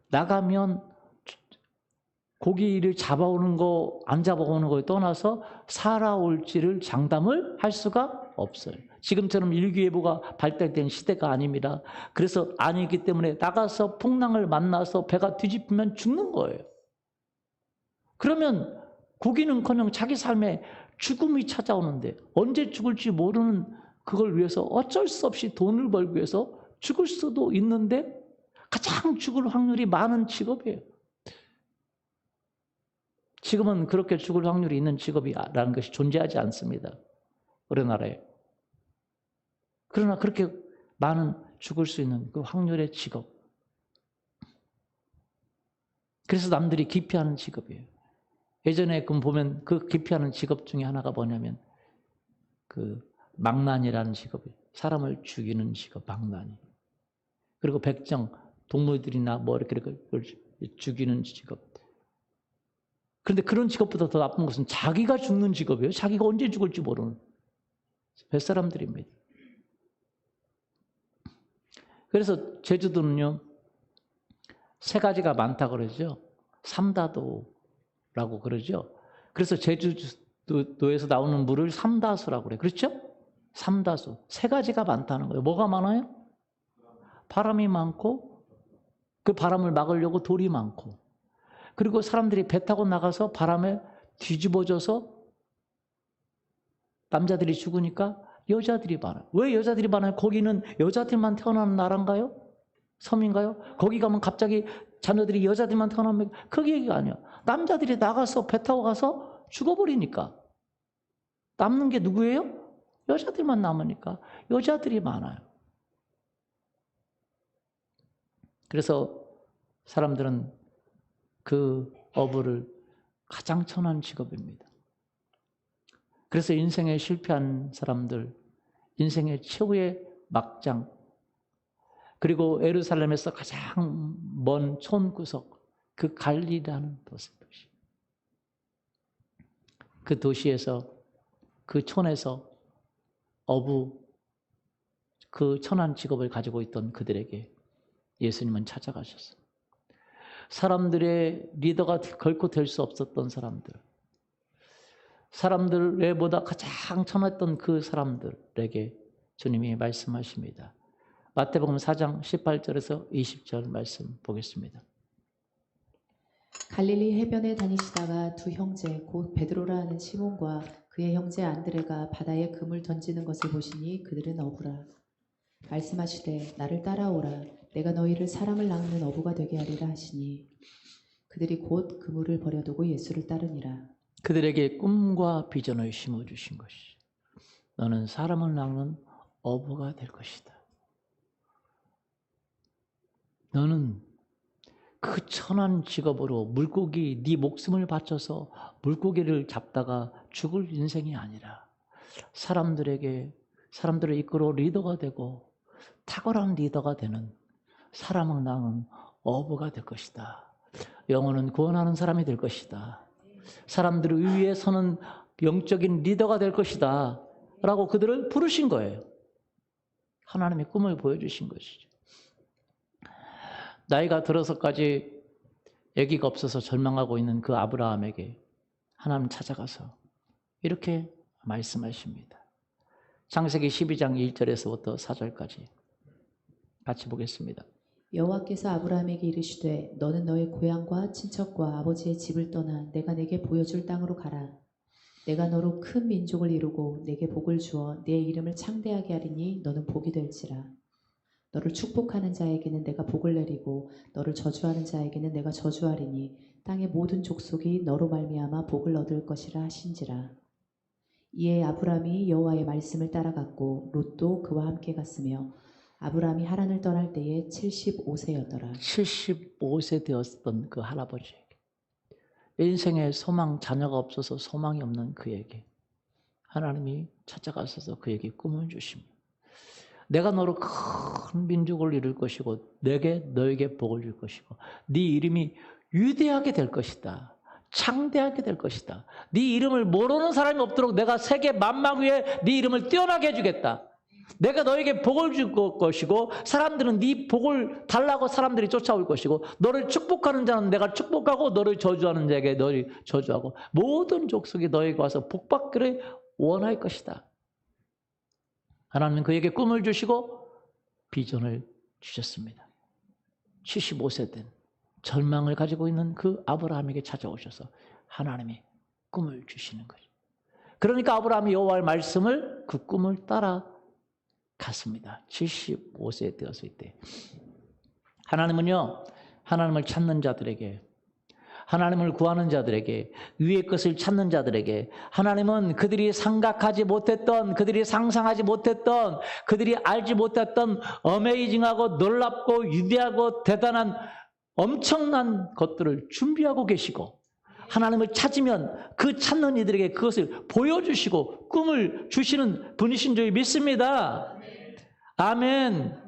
나가면 고기를 잡아오는 거, 안 잡아오는 거에 떠나서 살아올지를 장담을 할 수가 없어요. 지금처럼 일기예보가 발달된 시대가 아닙니다. 그래서 아니기 때문에 나가서 풍랑을 만나서 배가 뒤집히면 죽는 거예요. 그러면 고기는커녕 자기 삶에 죽음이 찾아오는데 언제 죽을지 모르는 그걸 위해서 어쩔 수 없이 돈을 벌기 위해서 죽을 수도 있는데 가장 죽을 확률이 많은 직업이에요. 지금은 그렇게 죽을 확률이 있는 직업이라는 것이 존재하지 않습니다. 우리나라에. 그러나 그렇게 많은 죽을 수 있는 그 확률의 직업. 그래서 남들이 기피하는 직업이에요. 예전에 보면 그 기피하는 직업 중에 하나가 뭐냐면 그 망난이라는 직업이에요. 사람을 죽이는 직업, 망난이. 그리고 백정, 동물들이나 뭐 이렇게 죽이는 직업. 그런데 그런 직업보다 더 나쁜 것은 자기가 죽는 직업이에요. 자기가 언제 죽을지 모르는 뱃사람들입니다. 그래서 제주도는요, 세 가지가 많다 그러죠. 삼다도라고 그러죠. 그래서 제주도에서 나오는 물을 삼다수라고 그래요. 그렇죠? 삼다수. 세 가지가 많다는 거예요. 뭐가 많아요? 바람이 많고, 그 바람을 막으려고 돌이 많고, 그리고 사람들이 배 타고 나가서 바람에 뒤집어져서 남자들이 죽으니까 여자들이 많아요. 왜 여자들이 많아요? 거기는 여자들만 태어나는 나라인가요? 섬인가요? 거기 가면 갑자기 자녀들이 여자들만 태어나면 그게 얘기가 아니에요. 남자들이 나가서 배 타고 가서 죽어버리니까. 남는 게 누구예요? 여자들만 남으니까 여자들이 많아요. 그래서 사람들은 그 어부를 가장 천한 직업입니다. 그래서 인생에 실패한 사람들, 인생의 최후의 막장, 그리고 예루살렘에서 가장 먼 촌구석, 그 갈리라는 도시. 그 도시에서, 그 촌에서 어부, 그 천한 직업을 가지고 있던 그들에게 예수님은 찾아가셨어요. 사람들의 리더가 결코 될 수 없었던 사람들 외보다 가장 천했던 그 사람들에게 주님이 말씀하십니다. 마태복음 4장 18절에서 20절 말씀 보겠습니다. 갈릴리 해변에 다니시다가 두 형제 곧 베드로라 하는 시몬과 그의 형제 안드레가 바다에 그물 던지는 것을 보시니 그들은 어부라. 말씀하시되 나를 따라오라. 내가 너희를 사람을 낚는 어부가 되게 하리라 하시니 그들이 곧 그물을 버려두고 예수를 따르니라. 그들에게 꿈과 비전을 심어주신 것이 너는 사람을 낚는 어부가 될 것이다. 너는 그 천한 직업으로 물고기, 네 목숨을 바쳐서 물고기를 잡다가 죽을 인생이 아니라 사람들을 이끌어 리더가 되고 탁월한 리더가 되는 사람을 낚는 어부가 될 것이다. 영혼은 구원하는 사람이 될 것이다. 사람들을 위해 서는 영적인 리더가 될 것이다. 라고 그들을 부르신 거예요. 하나님의 꿈을 보여주신 것이죠. 나이가 들어서까지 아기가 없어서 절망하고 있는 그 아브라함에게 하나님 찾아가서 이렇게 말씀하십니다. 창세기 12장 1절에서부터 4절까지 같이 보겠습니다. 여호와께서 아브라함에게 이르시되 너는 너의 고향과 친척과 아버지의 집을 떠나 내가 내게 보여줄 땅으로 가라. 내가 너로 큰 민족을 이루고 내게 복을 주어 내 이름을 창대하게 하리니 너는 복이 될지라. 너를 축복하는 자에게는 내가 복을 내리고 너를 저주하는 자에게는 내가 저주하리니 땅의 모든 족속이 너로 말미암아 복을 얻을 것이라 하신지라. 이에 아브라함이 여호와의 말씀을 따라갔고 롯도 그와 함께 갔으며 아브라함이 하란을 떠날 때에 75세였더라. 75세 되었던 그 할아버지에게, 인생에 소망, 자녀가 없어서 소망이 없는 그에게 하나님이 찾아가셔서 그에게 꿈을 주십니다. 내가 너로 큰 민족을 이룰 것이고 너에게 복을 줄 것이고 네 이름이 위대하게 될 것이다. 창대하게 될 것이다. 네 이름을 모르는 사람이 없도록 내가 세계 만막 위에 네 이름을 뛰어나게 해주겠다. 내가 너에게 복을 줄 것이고 사람들은 네 복을 달라고 사람들이 쫓아올 것이고 너를 축복하는 자는 내가 축복하고 너를 저주하는 자에게 너를 저주하고 모든 족속이 너에게 와서 복받기를 원할 것이다. 하나님은 그에게 꿈을 주시고 비전을 주셨습니다. 75세 된 절망을 가지고 있는 그 아브라함에게 찾아오셔서 하나님이 꿈을 주시는 거죠. 그러니까 아브라함이 여호와의 말씀을 그 꿈을 따라 갔습니다. 75세 되었을 때. 하나님은요, 하나님을 찾는 자들에게, 하나님을 구하는 자들에게, 위의 것을 찾는 자들에게 하나님은 그들이 생각하지 못했던, 그들이 상상하지 못했던, 그들이 알지 못했던 어메이징하고 놀랍고 위대하고 대단한 엄청난 것들을 준비하고 계시고 하나님을 찾으면 그 찾는 이들에게 그것을 보여주시고 꿈을 주시는 분이신 줄 믿습니다. 아멘.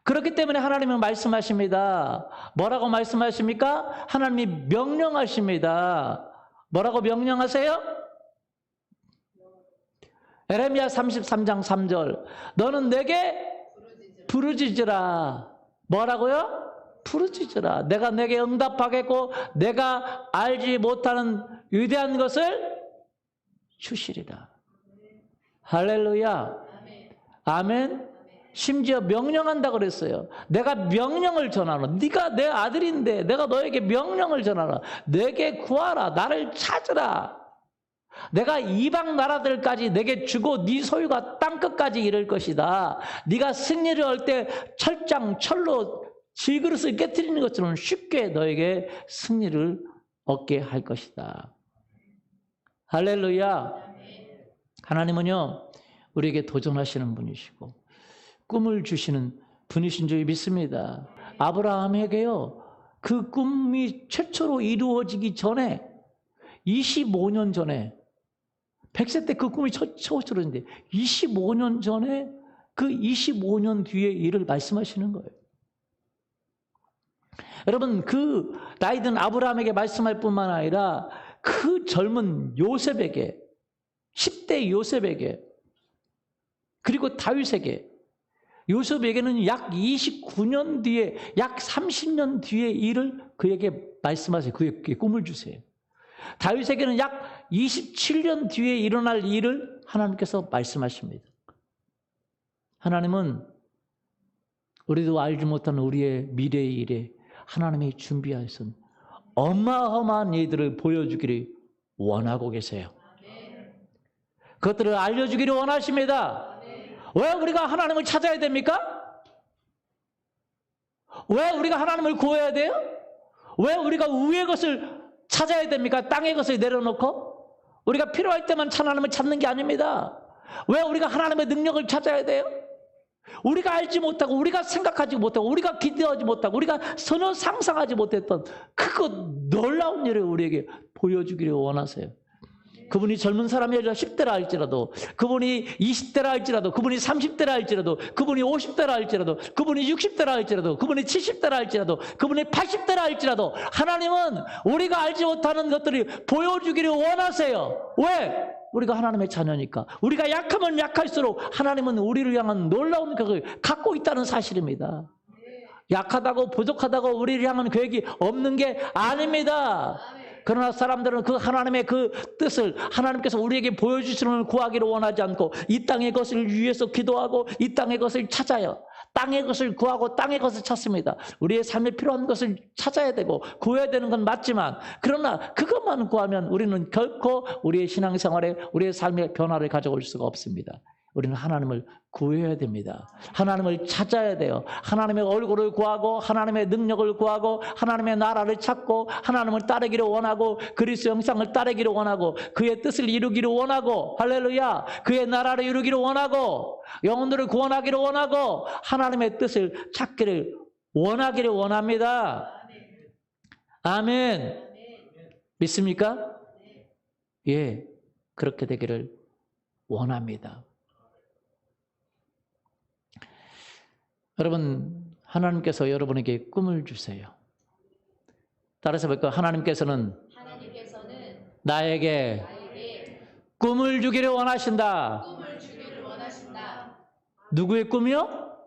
그렇기 때문에 하나님은 말씀하십니다. 뭐라고 말씀하십니까? 하나님이 명령하십니다. 뭐라고 명령하세요? 에레미야 33장 3절. 너는 내게 부르짖으라. 뭐라고요? 부르짖으라. 내가 내게 응답하겠고 내가 알지 못하는 위대한 것을 주시리라. 할렐루야. 아멘. 심지어 명령한다고 그랬어요. 내가 명령을 전하노. 네가 내 아들인데 내가 너에게 명령을 전하노. 내게 구하라. 나를 찾으라. 내가 이방 나라들까지 내게 주고 네 소유가 땅끝까지 이를 것이다. 네가 승리를 얻을 때 철로 질그릇을 깨뜨리는 것처럼 쉽게 너에게 승리를 얻게 할 것이다. 할렐루야. 하나님은요, 우리에게 도전하시는 분이시고 꿈을 주시는 분이신 줄 믿습니다. 아브라함에게요, 그 꿈이 최초로 이루어지기 전에 25년 전에 100세 때 그 꿈이 최초로 있는데 25년 전에 그 25년 뒤의 일을 말씀하시는 거예요. 여러분, 그 나이 든 아브라함에게 말씀할 뿐만 아니라 그 젊은 요셉에게, 10대 요셉에게, 그리고 다윗에게, 요셉에게는 약 29년 뒤에, 약 30년 뒤의 일을 그에게 말씀하세요. 그에게 꿈을 주세요. 다윗에게는 약 27년 뒤에 일어날 일을 하나님께서 말씀하십니다. 하나님은 우리도 알지 못하는 우리의 미래의 일에 하나님이 준비하신 어마어마한 일들을 보여주기를 원하고 계세요. 그것들을 알려주기를 원하십니다. 왜 우리가 하나님을 찾아야 됩니까? 왜 우리가 하나님을 구해야 돼요? 왜 우리가 위의 것을 찾아야 됩니까? 땅의 것을 내려놓고 우리가 필요할 때만 하나님을 찾는 게 아닙니다. 왜 우리가 하나님의 능력을 찾아야 돼요? 우리가 알지 못하고 우리가 생각하지 못하고 우리가 기대하지 못하고 우리가 전혀 상상하지 못했던 그 놀라운 일을 우리에게 보여주기를 원하세요. 그분이 젊은 사람이라 10대라 할지라도, 그분이 20대라 할지라도, 그분이 30대라 할지라도, 그분이 50대라 할지라도, 그분이 60대라 할지라도, 그분이 70대라 할지라도, 그분이 80대라 할지라도 하나님은 우리가 알지 못하는 것들을 보여주기를 원하세요. 왜? 우리가 하나님의 자녀니까. 우리가 약하면 약할수록 하나님은 우리를 향한 놀라운 계획을 갖고 있다는 사실입니다. 약하다고 부족하다고 우리를 향한 계획이 없는 게 아닙니다. 그러나 사람들은 그 하나님의 그 뜻을 하나님께서 우리에게 보여주시는 걸 구하기를 원하지 않고 이 땅의 것을 위해서 기도하고 이 땅의 것을 찾아요. 땅의 것을 구하고 땅의 것을 찾습니다. 우리의 삶에 필요한 것을 찾아야 되고 구해야 되는 건 맞지만 그러나 그것만 구하면 우리는 결코 우리의 신앙생활에 우리의 삶의 변화를 가져올 수가 없습니다. 우리는 하나님을 구해야 됩니다. 하나님을 찾아야 돼요. 하나님의 얼굴을 구하고 하나님의 능력을 구하고 하나님의 나라를 찾고 하나님을 따르기를 원하고 그리스도 형상을 따르기를 원하고 그의 뜻을 이루기를 원하고 할렐루야 그의 나라를 이루기를 원하고 영혼들을 구원하기를 원하고 하나님의 뜻을 찾기를 원하기를 원합니다. 아멘. 믿습니까? 예, 그렇게 되기를 원합니다. 여러분, 하나님께서 여러분에게 꿈을 주세요. 따라서 볼까요? 하나님께서는 나에게 꿈을 주기를 원하신다. 누구의 꿈이요?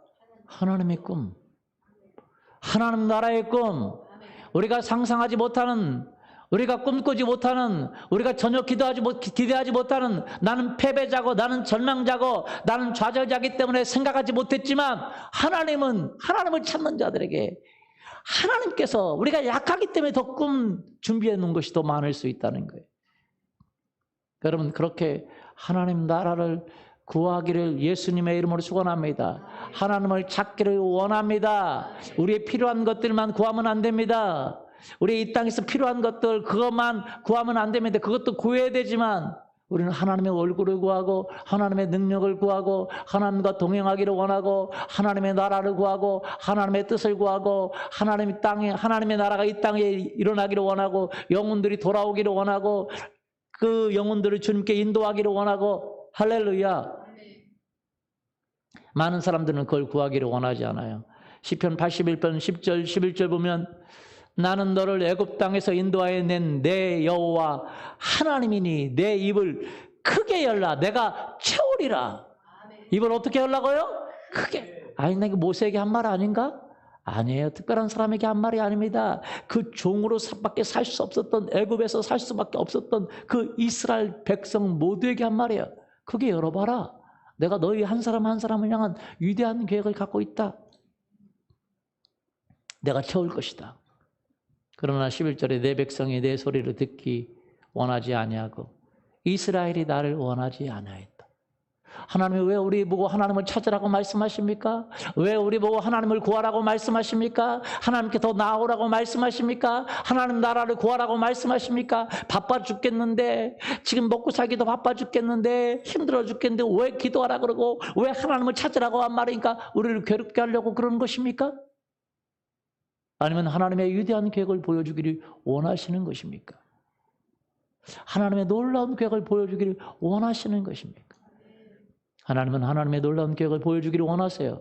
하나님의 꿈. 하나님 나라의 꿈. 우리가 상상하지 못하는, 우리가 꿈꾸지 못하는, 우리가 전혀 기대하지 못하는 나는 패배자고 나는 절망자고 나는 좌절자기 때문에 생각하지 못했지만 하나님을 찾는 자들에게 하나님께서 우리가 약하기 때문에 더 꿈 준비해 놓은 것이 더 많을 수 있다는 거예요. 여러분 그렇게 하나님 나라를 구하기를 예수님의 이름으로 축원합니다. 하나님을 찾기를 원합니다. 우리의 필요한 것들만 구하면 안 됩니다. 우리 이 땅에서 필요한 것들 그것만 구하면 안 됩니다. 그것도 구해야 되지만 우리는 하나님의 얼굴을 구하고 하나님의 능력을 구하고 하나님과 동행하기를 원하고 하나님의 나라를 구하고 하나님의 뜻을 구하고 하나님의 나라가 이 땅에 일어나기를 원하고 영혼들이 돌아오기를 원하고 그 영혼들을 주님께 인도하기를 원하고 할렐루야. 많은 사람들은 그걸 구하기를 원하지 않아요. 시편 81편 10절 11절 보면 나는 너를 애굽 땅에서 인도하여 낸 내 여호와 하나님이니 내 입을 크게 열라 내가 채우리라. 입을 어떻게 열라고요? 크게. 아니 나 이거 모세에게 한 말 아닌가? 아니에요. 특별한 사람에게 한 말이 아닙니다. 그 종으로밖에 살 수 없었던 애굽에서 살 수밖에 없었던 그 이스라엘 백성 모두에게 한 말이에요. 크게 열어봐라. 내가 너희 한 사람 한 사람을 향한 위대한 계획을 갖고 있다. 내가 채울 것이다. 그러나 11절에 내 백성이 내 소리를 듣기 원하지 아니하고 이스라엘이 나를 원하지 아니하였다. 하나님이 왜 우리 보고 하나님을 찾으라고 말씀하십니까? 왜 우리 보고 하나님을 구하라고 말씀하십니까? 하나님께 더 나아오라고 말씀하십니까? 하나님 나라를 구하라고 말씀하십니까? 바빠 죽겠는데 지금 먹고 살기도 바빠 죽겠는데 힘들어 죽겠는데 왜 기도하라 그러고 왜 하나님을 찾으라고 한 말이니까 우리를 괴롭게 하려고 그러는 것입니까? 아니면 하나님의 위대한 계획을 보여주기를 원하시는 것입니까? 하나님의 놀라운 계획을 보여주기를 원하시는 것입니까? 하나님은 하나님의 놀라운 계획을 보여주기를 원하세요.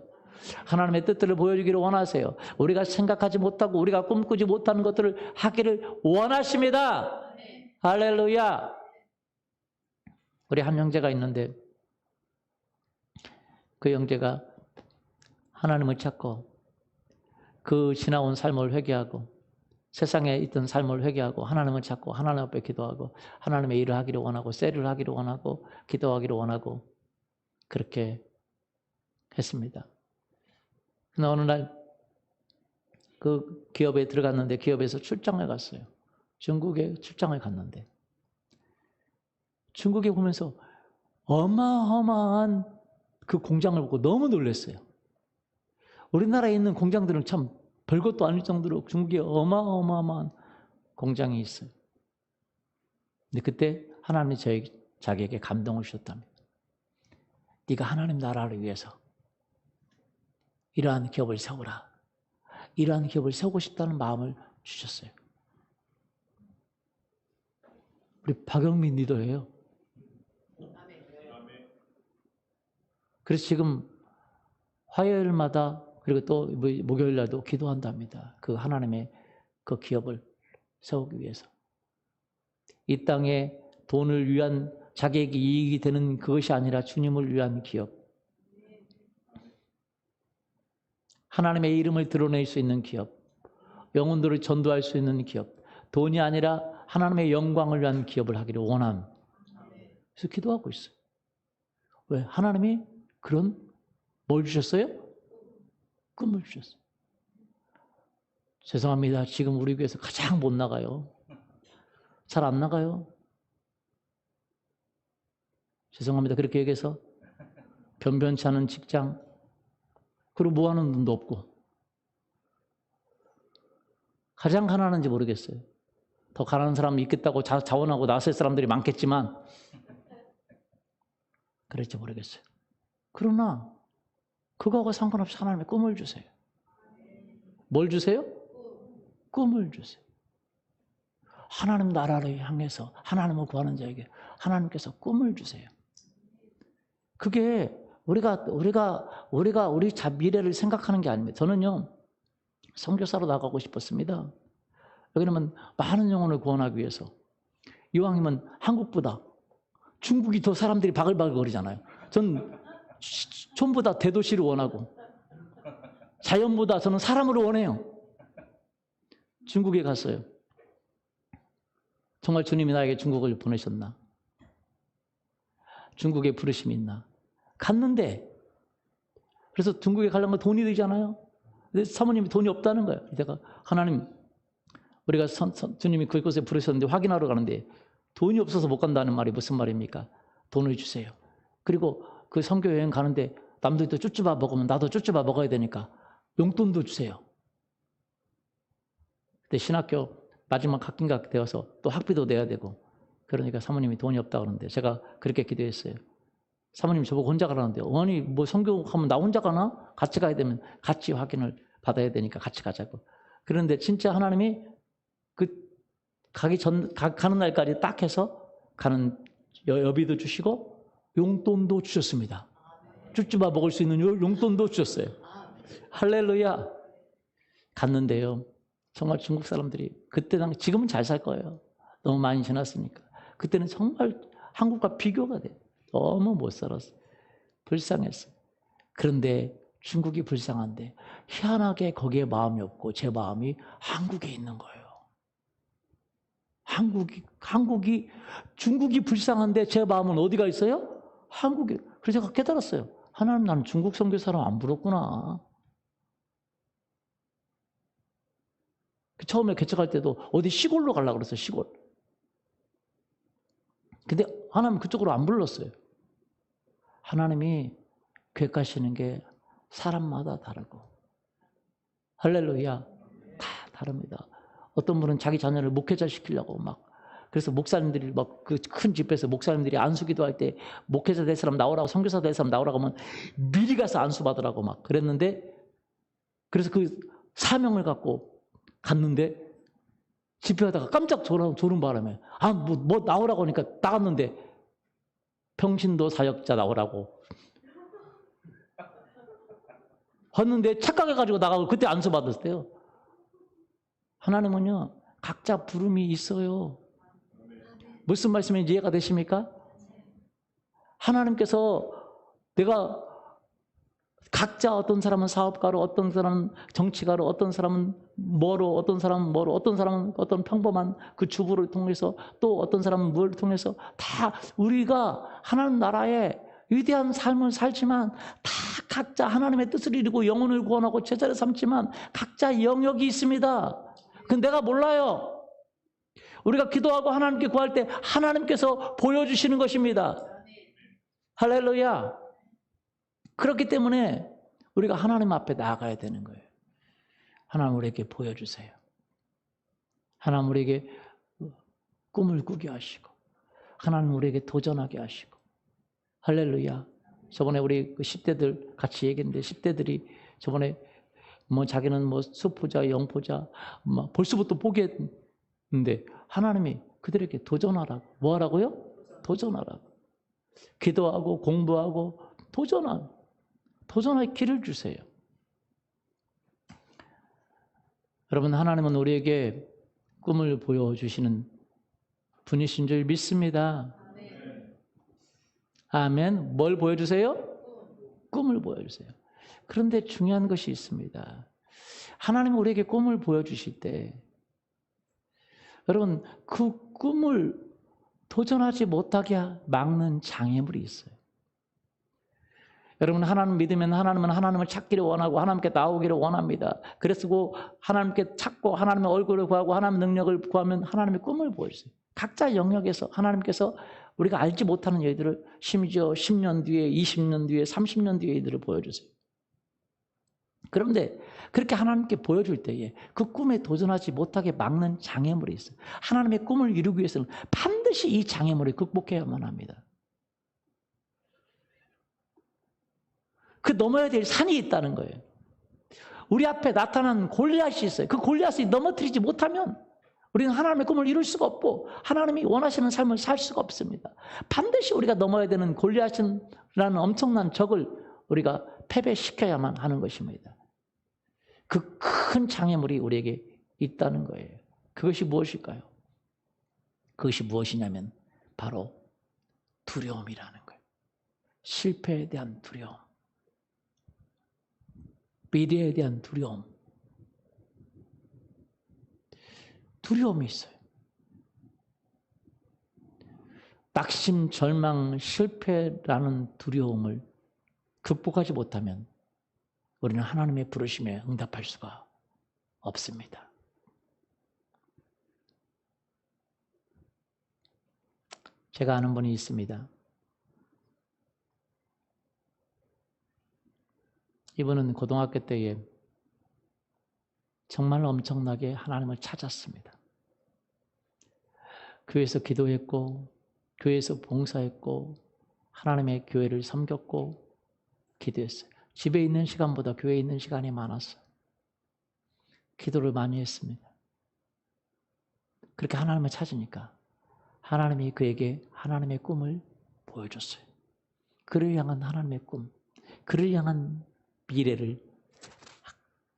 하나님의 뜻들을 보여주기를 원하세요. 우리가 생각하지 못하고 우리가 꿈꾸지 못하는 것들을 하기를 원하십니다. 할렐루야. 우리 한 형제가 있는데 그 형제가 하나님을 찾고 그 지나온 삶을 회개하고 세상에 있던 삶을 회개하고 하나님을 찾고 하나님 앞에 기도하고 하나님의 일을 하기를 원하고 세를 하기를 원하고 기도하기를 원하고 그렇게 했습니다. 그러나 어느 날 그 기업에 들어갔는데 기업에서 출장을 갔어요. 중국에 출장을 갔는데 중국에 보면서 어마어마한 그 공장을 보고 너무 놀랐어요. 우리나라에 있는 공장들은 참 별것도 아닐 정도로 중국에 어마어마한 공장이 있어요. 근데 그때 하나님이 자기에게 감동을 주셨답니다. 네가 하나님 나라를 위해서 이러한 기업을 세우라. 이러한 기업을 세우고 싶다는 마음을 주셨어요. 우리 박영민 리더예요. 그래서 지금 화요일마다 그리고 또 목요일 날도 기도한답니다. 그 하나님의 그 기업을 세우기 위해서. 이 땅에 돈을 위한 자기에게 이익이 되는 그것이 아니라 주님을 위한 기업. 하나님의 이름을 드러낼 수 있는 기업. 영혼들을 전도할 수 있는 기업. 돈이 아니라 하나님의 영광을 위한 기업을 하기를 원함. 그래서 기도하고 있어요. 왜? 하나님이 그런 뭘 주셨어요? 꿈을 주셨어요. 죄송합니다. 지금 우리 교회에서 가장 못 나가요. 잘 안 나가요. 죄송합니다. 그렇게 얘기해서 변변치 않은 직장, 그리고 모아놓은 돈도 없고 가장 가난한지 모르겠어요. 더 가난한 사람이 있겠다고 자원하고 나설 사람들이 많겠지만 그럴지 모르겠어요. 그러나 그거하고 상관없이 하나님의 꿈을 주세요. 뭘 주세요? 꿈을 주세요. 하나님 나라를 향해서 하나님을 구하는 자에게 하나님께서 꿈을 주세요. 그게 우리가 우리 미래를 생각하는 게 아닙니다. 저는요, 선교사로 나가고 싶었습니다. 왜냐면 많은 영혼을 구원하기 위해서. 이왕이면 한국보다 중국이 더 사람들이 바글바글 거리잖아요. 전 촌보다 대도시를 원하고 자연보다 저는 사람을 원해요. 중국에 갔어요. 정말 주님이 나에게 중국을 보내셨나? 중국에 부르심이 있나? 갔는데, 그래서 중국에 가려면 돈이 들잖아요. 근데 사모님이 돈이 없다는 거예요. 내가 하나님, 우리가 주님이 그곳에 부르셨는데 확인하러 가는데 돈이 없어서 못 간다는 말이 무슨 말입니까? 돈을 주세요. 그리고 그 선교 여행 가는데 남들도 쭈쭈바 먹으면 나도 쭈쭈바 먹어야 되니까 용돈도 주세요. 그때 신학교 마지막 학기가 되어서 또 학비도 내야 되고, 그러니까 사모님이 돈이 없다 그러는데 제가 그렇게 기도했어요. 사모님이 저보고 혼자 가라는데, 아니 뭐 선교하면 나 혼자 가나? 같이 가야 되면 같이 확인을 받아야 되니까 같이 가자고. 그런데 진짜 하나님이 그 가는 날까지 딱 해서 가는 여비도 주시고 용돈도 주셨습니다. 쭈쭈바 먹을 수 있는 용돈도 주셨어요. 할렐루야. 갔는데요, 정말 중국 사람들이 그때 당시, 지금은 잘 살 거예요. 너무 많이 지났으니까. 그때는 정말 한국과 비교가 돼요. 너무 못 살았어요. 불쌍했어요. 그런데 중국이 불쌍한데 희한하게 거기에 마음이 없고 제 마음이 한국에 있는 거예요. 중국이 불쌍한데 제 마음은 어디가 있어요? 한국에. 그래서 제가 깨달았어요. 하나님, 나는 중국 선교 사람 안 부럽구나. 처음에 개척할 때도 어디 시골로 가려고 그랬어요. 시골. 근데 하나님 그쪽으로 안 불렀어요. 하나님이 교회 가시는 게 사람마다 다르고, 할렐루야, 다 다릅니다. 어떤 분은 자기 자녀를 목회자 시키려고 막, 그래서 목사님들이 막 그 큰 집회에서 목사님들이 안수기도 할 때 목회자 될 사람 나오라고, 선교사 될 사람 나오라고 하면 미리 가서 안수 받으라고 막 그랬는데, 그래서 그 사명을 갖고 갔는데 집회하다가 깜짝 졸은 바람에 뭐 나오라고 하니까 나갔는데 평신도 사역자 나오라고 했는데 착각해가지고 나가고 그때 안수 받았어요. 하나님은요, 각자 부름이 있어요. 무슨 말씀인지 이해가 되십니까? 하나님께서 내가 각자, 어떤 사람은 사업가로, 어떤 사람은 정치가로, 어떤 사람은 뭐로, 어떤 사람은 뭐로, 어떤 사람은 어떤 평범한 그 주부를 통해서, 또 어떤 사람은 뭘 통해서, 다 우리가 하나님 나라에 위대한 삶을 살지만 다 각자 하나님의 뜻을 이루고 영혼을 구원하고 제자를 삼지만 각자 영역이 있습니다. 그건 내가 몰라요. 우리가 기도하고 하나님께 구할 때 하나님께서 보여주시는 것입니다. 할렐루야. 그렇기 때문에 우리가 하나님 앞에 나아가야 되는 거예요. 하나님 우리에게 보여주세요. 하나님 우리에게 꿈을 꾸게 하시고, 하나님 우리에게 도전하게 하시고. 할렐루야. 저번에 우리 그 10대들 같이 얘기했는데, 10대들이 저번에 뭐 자기는 뭐 수포자, 영포자, 뭐 벌써부터 포기했는데 하나님이 그들에게 도전하라고. 뭐 하라고요? 도전하라고. 기도하고 공부하고 도전할 길을 주세요. 여러분, 하나님은 우리에게 꿈을 보여주시는 분이신 줄 믿습니다. 아멘. 뭘 보여주세요? 꿈을 보여주세요. 그런데 중요한 것이 있습니다. 하나님은 우리에게 꿈을 보여주실 때 여러분, 그 꿈을 도전하지 못하게 막는 장애물이 있어요. 여러분, 하나님 믿으면 하나님은 하나님을 찾기를 원하고 하나님께 나오기를 원합니다. 그래서 하나님께 찾고 하나님의 얼굴을 구하고 하나님의 능력을 구하면 하나님의 꿈을 보여주세요. 각자 영역에서 하나님께서 우리가 알지 못하는 일들을 심지어 10년 뒤에, 20년 뒤에, 30년 뒤에 일들을 보여주세요. 그런데 그렇게 하나님께 보여줄 때에 그 꿈에 도전하지 못하게 막는 장애물이 있어요. 하나님의 꿈을 이루기 위해서는 반드시 이 장애물을 극복해야만 합니다. 그 넘어야 될 산이 있다는 거예요. 우리 앞에 나타난 골리앗이 있어요. 그 골리앗이 넘어뜨리지 못하면 우리는 하나님의 꿈을 이룰 수가 없고 하나님이 원하시는 삶을 살 수가 없습니다. 반드시 우리가 넘어야 되는 골리앗이라는 엄청난 적을 우리가 패배시켜야만 하는 것입니다. 그 큰 장애물이 우리에게 있다는 거예요. 그것이 무엇일까요? 그것이 무엇이냐면 바로 두려움이라는 거예요. 실패에 대한 두려움. 미래에 대한 두려움. 두려움이 있어요. 낙심, 절망, 실패라는 두려움을 극복하지 못하면 우리는 하나님의 부르심에 응답할 수가 없습니다. 제가 아는 분이 있습니다. 이분은 고등학교 때에 정말 엄청나게 하나님을 찾았습니다. 교회에서 기도했고, 교회에서 봉사했고, 하나님의 교회를 섬겼고, 기도했어요. 집에 있는 시간보다 교회에 있는 시간이 많았어요. 기도를 많이 했습니다. 그렇게 하나님을 찾으니까 하나님이 그에게 하나님의 꿈을 보여줬어요. 그를 향한 하나님의 꿈, 그를 향한 미래를,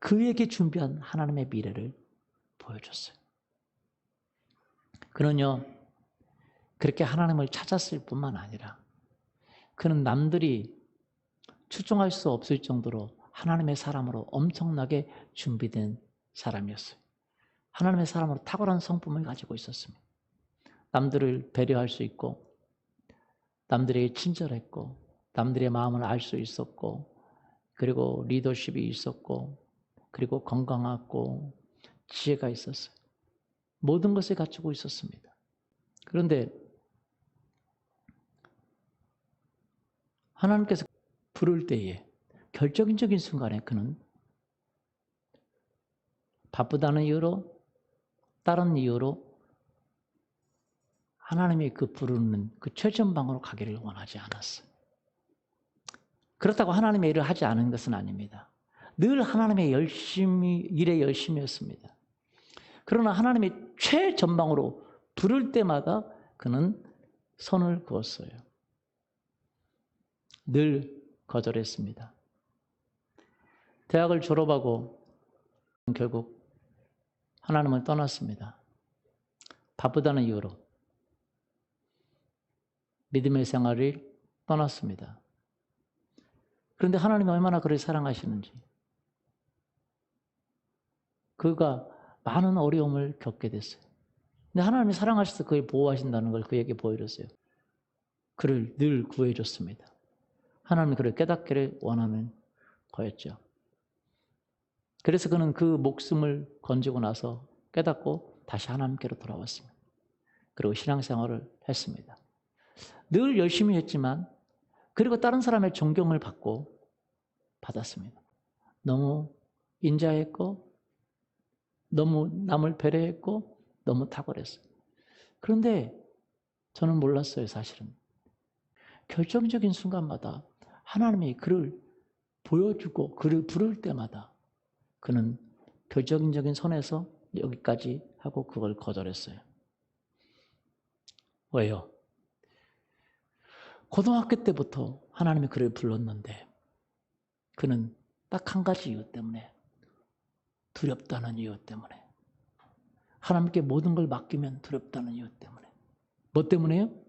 그에게 준비한 하나님의 미래를 보여줬어요. 그는요, 그렇게 하나님을 찾았을 뿐만 아니라 그는 남들이 추정할 수 없을 정도로 하나님의 사람으로 엄청나게 준비된 사람이었어요. 하나님의 사람으로 탁월한 성품을 가지고 있었습니다. 남들을 배려할 수 있고, 남들에게 친절했고, 남들의 마음을 알 수 있었고, 그리고 리더십이 있었고, 그리고 건강하고 지혜가 있었어요. 모든 것을 갖추고 있었습니다. 그런데 하나님께서 부를 때에 결정적인 순간에 그는 바쁘다는 이유로, 다른 이유로 하나님이 그 부르는 그 최전방으로 가기를 원하지 않았어요. 그렇다고 하나님의 일을 하지 않은 것은 아닙니다. 늘 하나님의 일에 열심히 했습니다. 그러나 하나님의 최전방으로 부를 때마다 그는 선을 그었어요. 늘 거절했습니다. 대학을 졸업하고 결국 하나님을 떠났습니다. 바쁘다는 이유로 믿음의 생활을 떠났습니다. 그런데 하나님이 얼마나 그를 사랑하시는지, 그가 많은 어려움을 겪게 됐어요. 근데 하나님이 사랑하셔서 그를 보호하신다는 걸 그에게 보여줬어요. 그를 늘 구해줬습니다. 하나님이 그를 깨닫기를 원하는 거였죠. 그래서 그는 그 목숨을 건지고 나서 깨닫고 다시 하나님께로 돌아왔습니다. 그리고 신앙생활을 했습니다. 늘 열심히 했지만, 그리고 다른 사람의 존경을 받았습니다. 너무 인자했고, 너무 남을 배려했고, 너무 탁월했어요. 그런데 저는 몰랐어요, 사실은. 결정적인 순간마다 하나님이 그를 보여주고 그를 부를 때마다 그는 결정적인 선에서 여기까지 하고 그걸 거절했어요. 왜요? 고등학교 때부터 하나님이 그를 불렀는데 그는 딱 한 가지 이유 때문에, 두렵다는 이유 때문에, 하나님께 모든 걸 맡기면 두렵다는 이유 때문에. 뭐 때문에요?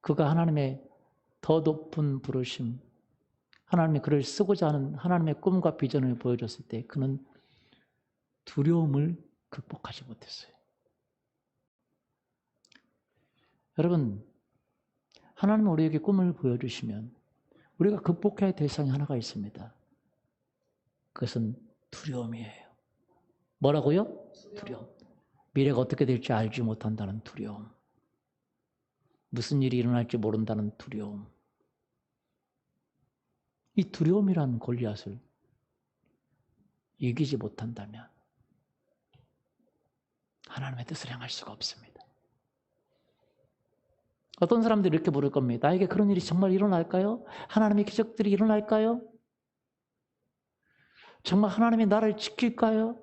그가 하나님의 더 높은 부르심, 하나님이 그를 쓰고자 하는 하나님의 꿈과 비전을 보여줬을 때 그는 두려움을 극복하지 못했어요. 여러분, 하나님은 우리에게 꿈을 보여주시면 우리가 극복해야 할 대상이 하나가 있습니다. 그것은 두려움이에요. 뭐라고요? 두려움. 미래가 어떻게 될지 알지 못한다는 두려움. 무슨 일이 일어날지 모른다는 두려움. 이 두려움이란 골리앗을 이기지 못한다면 하나님의 뜻을 행할 수가 없습니다. 어떤 사람들이 이렇게 물을 겁니다. 나에게 그런 일이 정말 일어날까요? 하나님의 기적들이 일어날까요? 정말 하나님이 나를 지킬까요?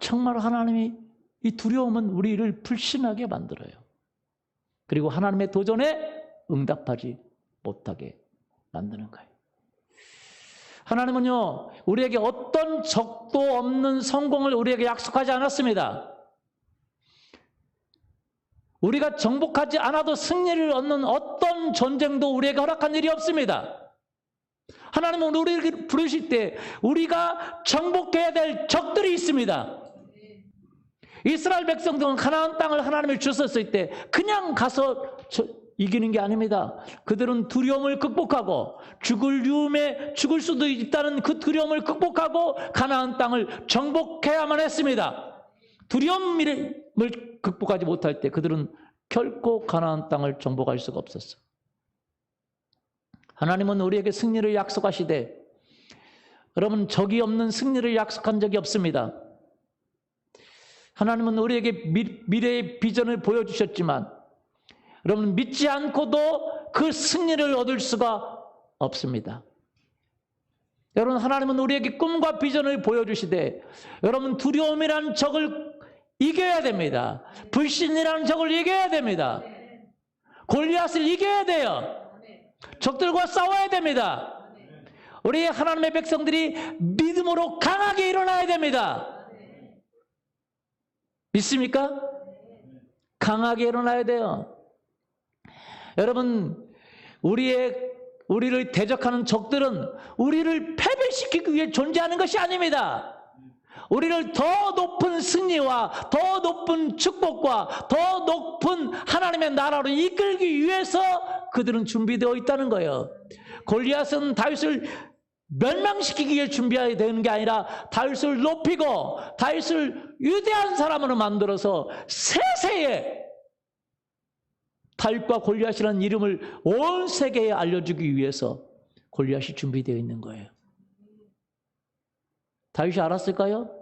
정말 하나님이 이 두려움은 우리를 불신하게 만들어요. 그리고 하나님의 도전에 응답하지 못하게 만드는 거예요. 하나님은요, 우리에게 어떤 적도 없는 성공을 우리에게 약속하지 않았습니다. 우리가 정복하지 않아도 승리를 얻는 어떤 전쟁도 우리에게 허락한 일이 없습니다. 하나님은 우리를 부르실 때 우리가 정복해야 될 적들이 있습니다. 이스라엘 백성들은 가나안 땅을 하나님이 주셨을 때 그냥 가서 이기는 게 아닙니다. 그들은 두려움을 극복하고 죽을 수도 있다는 그 두려움을 극복하고 가나안 땅을 정복해야만 했습니다. 두려움을 극복하지 못할 때 그들은 결코 가나안 땅을 정복할 수가 없었어요. 하나님은 우리에게 승리를 약속하시되 여러분, 적이 없는 승리를 약속한 적이 없습니다. 하나님은 우리에게 미래의 비전을 보여주셨지만 여러분, 믿지 않고도 그 승리를 얻을 수가 없습니다. 여러분, 하나님은 우리에게 꿈과 비전을 보여주시되 여러분, 두려움이라는 적을 이겨야 됩니다. 불신이라는 적을 이겨야 됩니다. 골리앗을 이겨야 돼요. 적들과 싸워야 됩니다. 우리 하나님의 백성들이 믿음으로 강하게 일어나야 됩니다. 믿습니까? 강하게 일어나야 돼요. 여러분, 우리를 대적하는 적들은 우리를 패배시키기 위해 존재하는 것이 아닙니다. 우리를 더 높은 승리와 더 높은 축복과 더 높은 하나님의 나라로 이끌기 위해서 그들은 준비되어 있다는 거예요. 골리앗은 다윗을 멸망시키기 위해 준비해야 되는 게 아니라 다윗을 높이고 다윗을 위대한 사람으로 만들어서 세세에 다윗과 골리앗이라는 이름을 온 세계에 알려주기 위해서 골리앗이 준비되어 있는 거예요. 다윗이 알았을까요?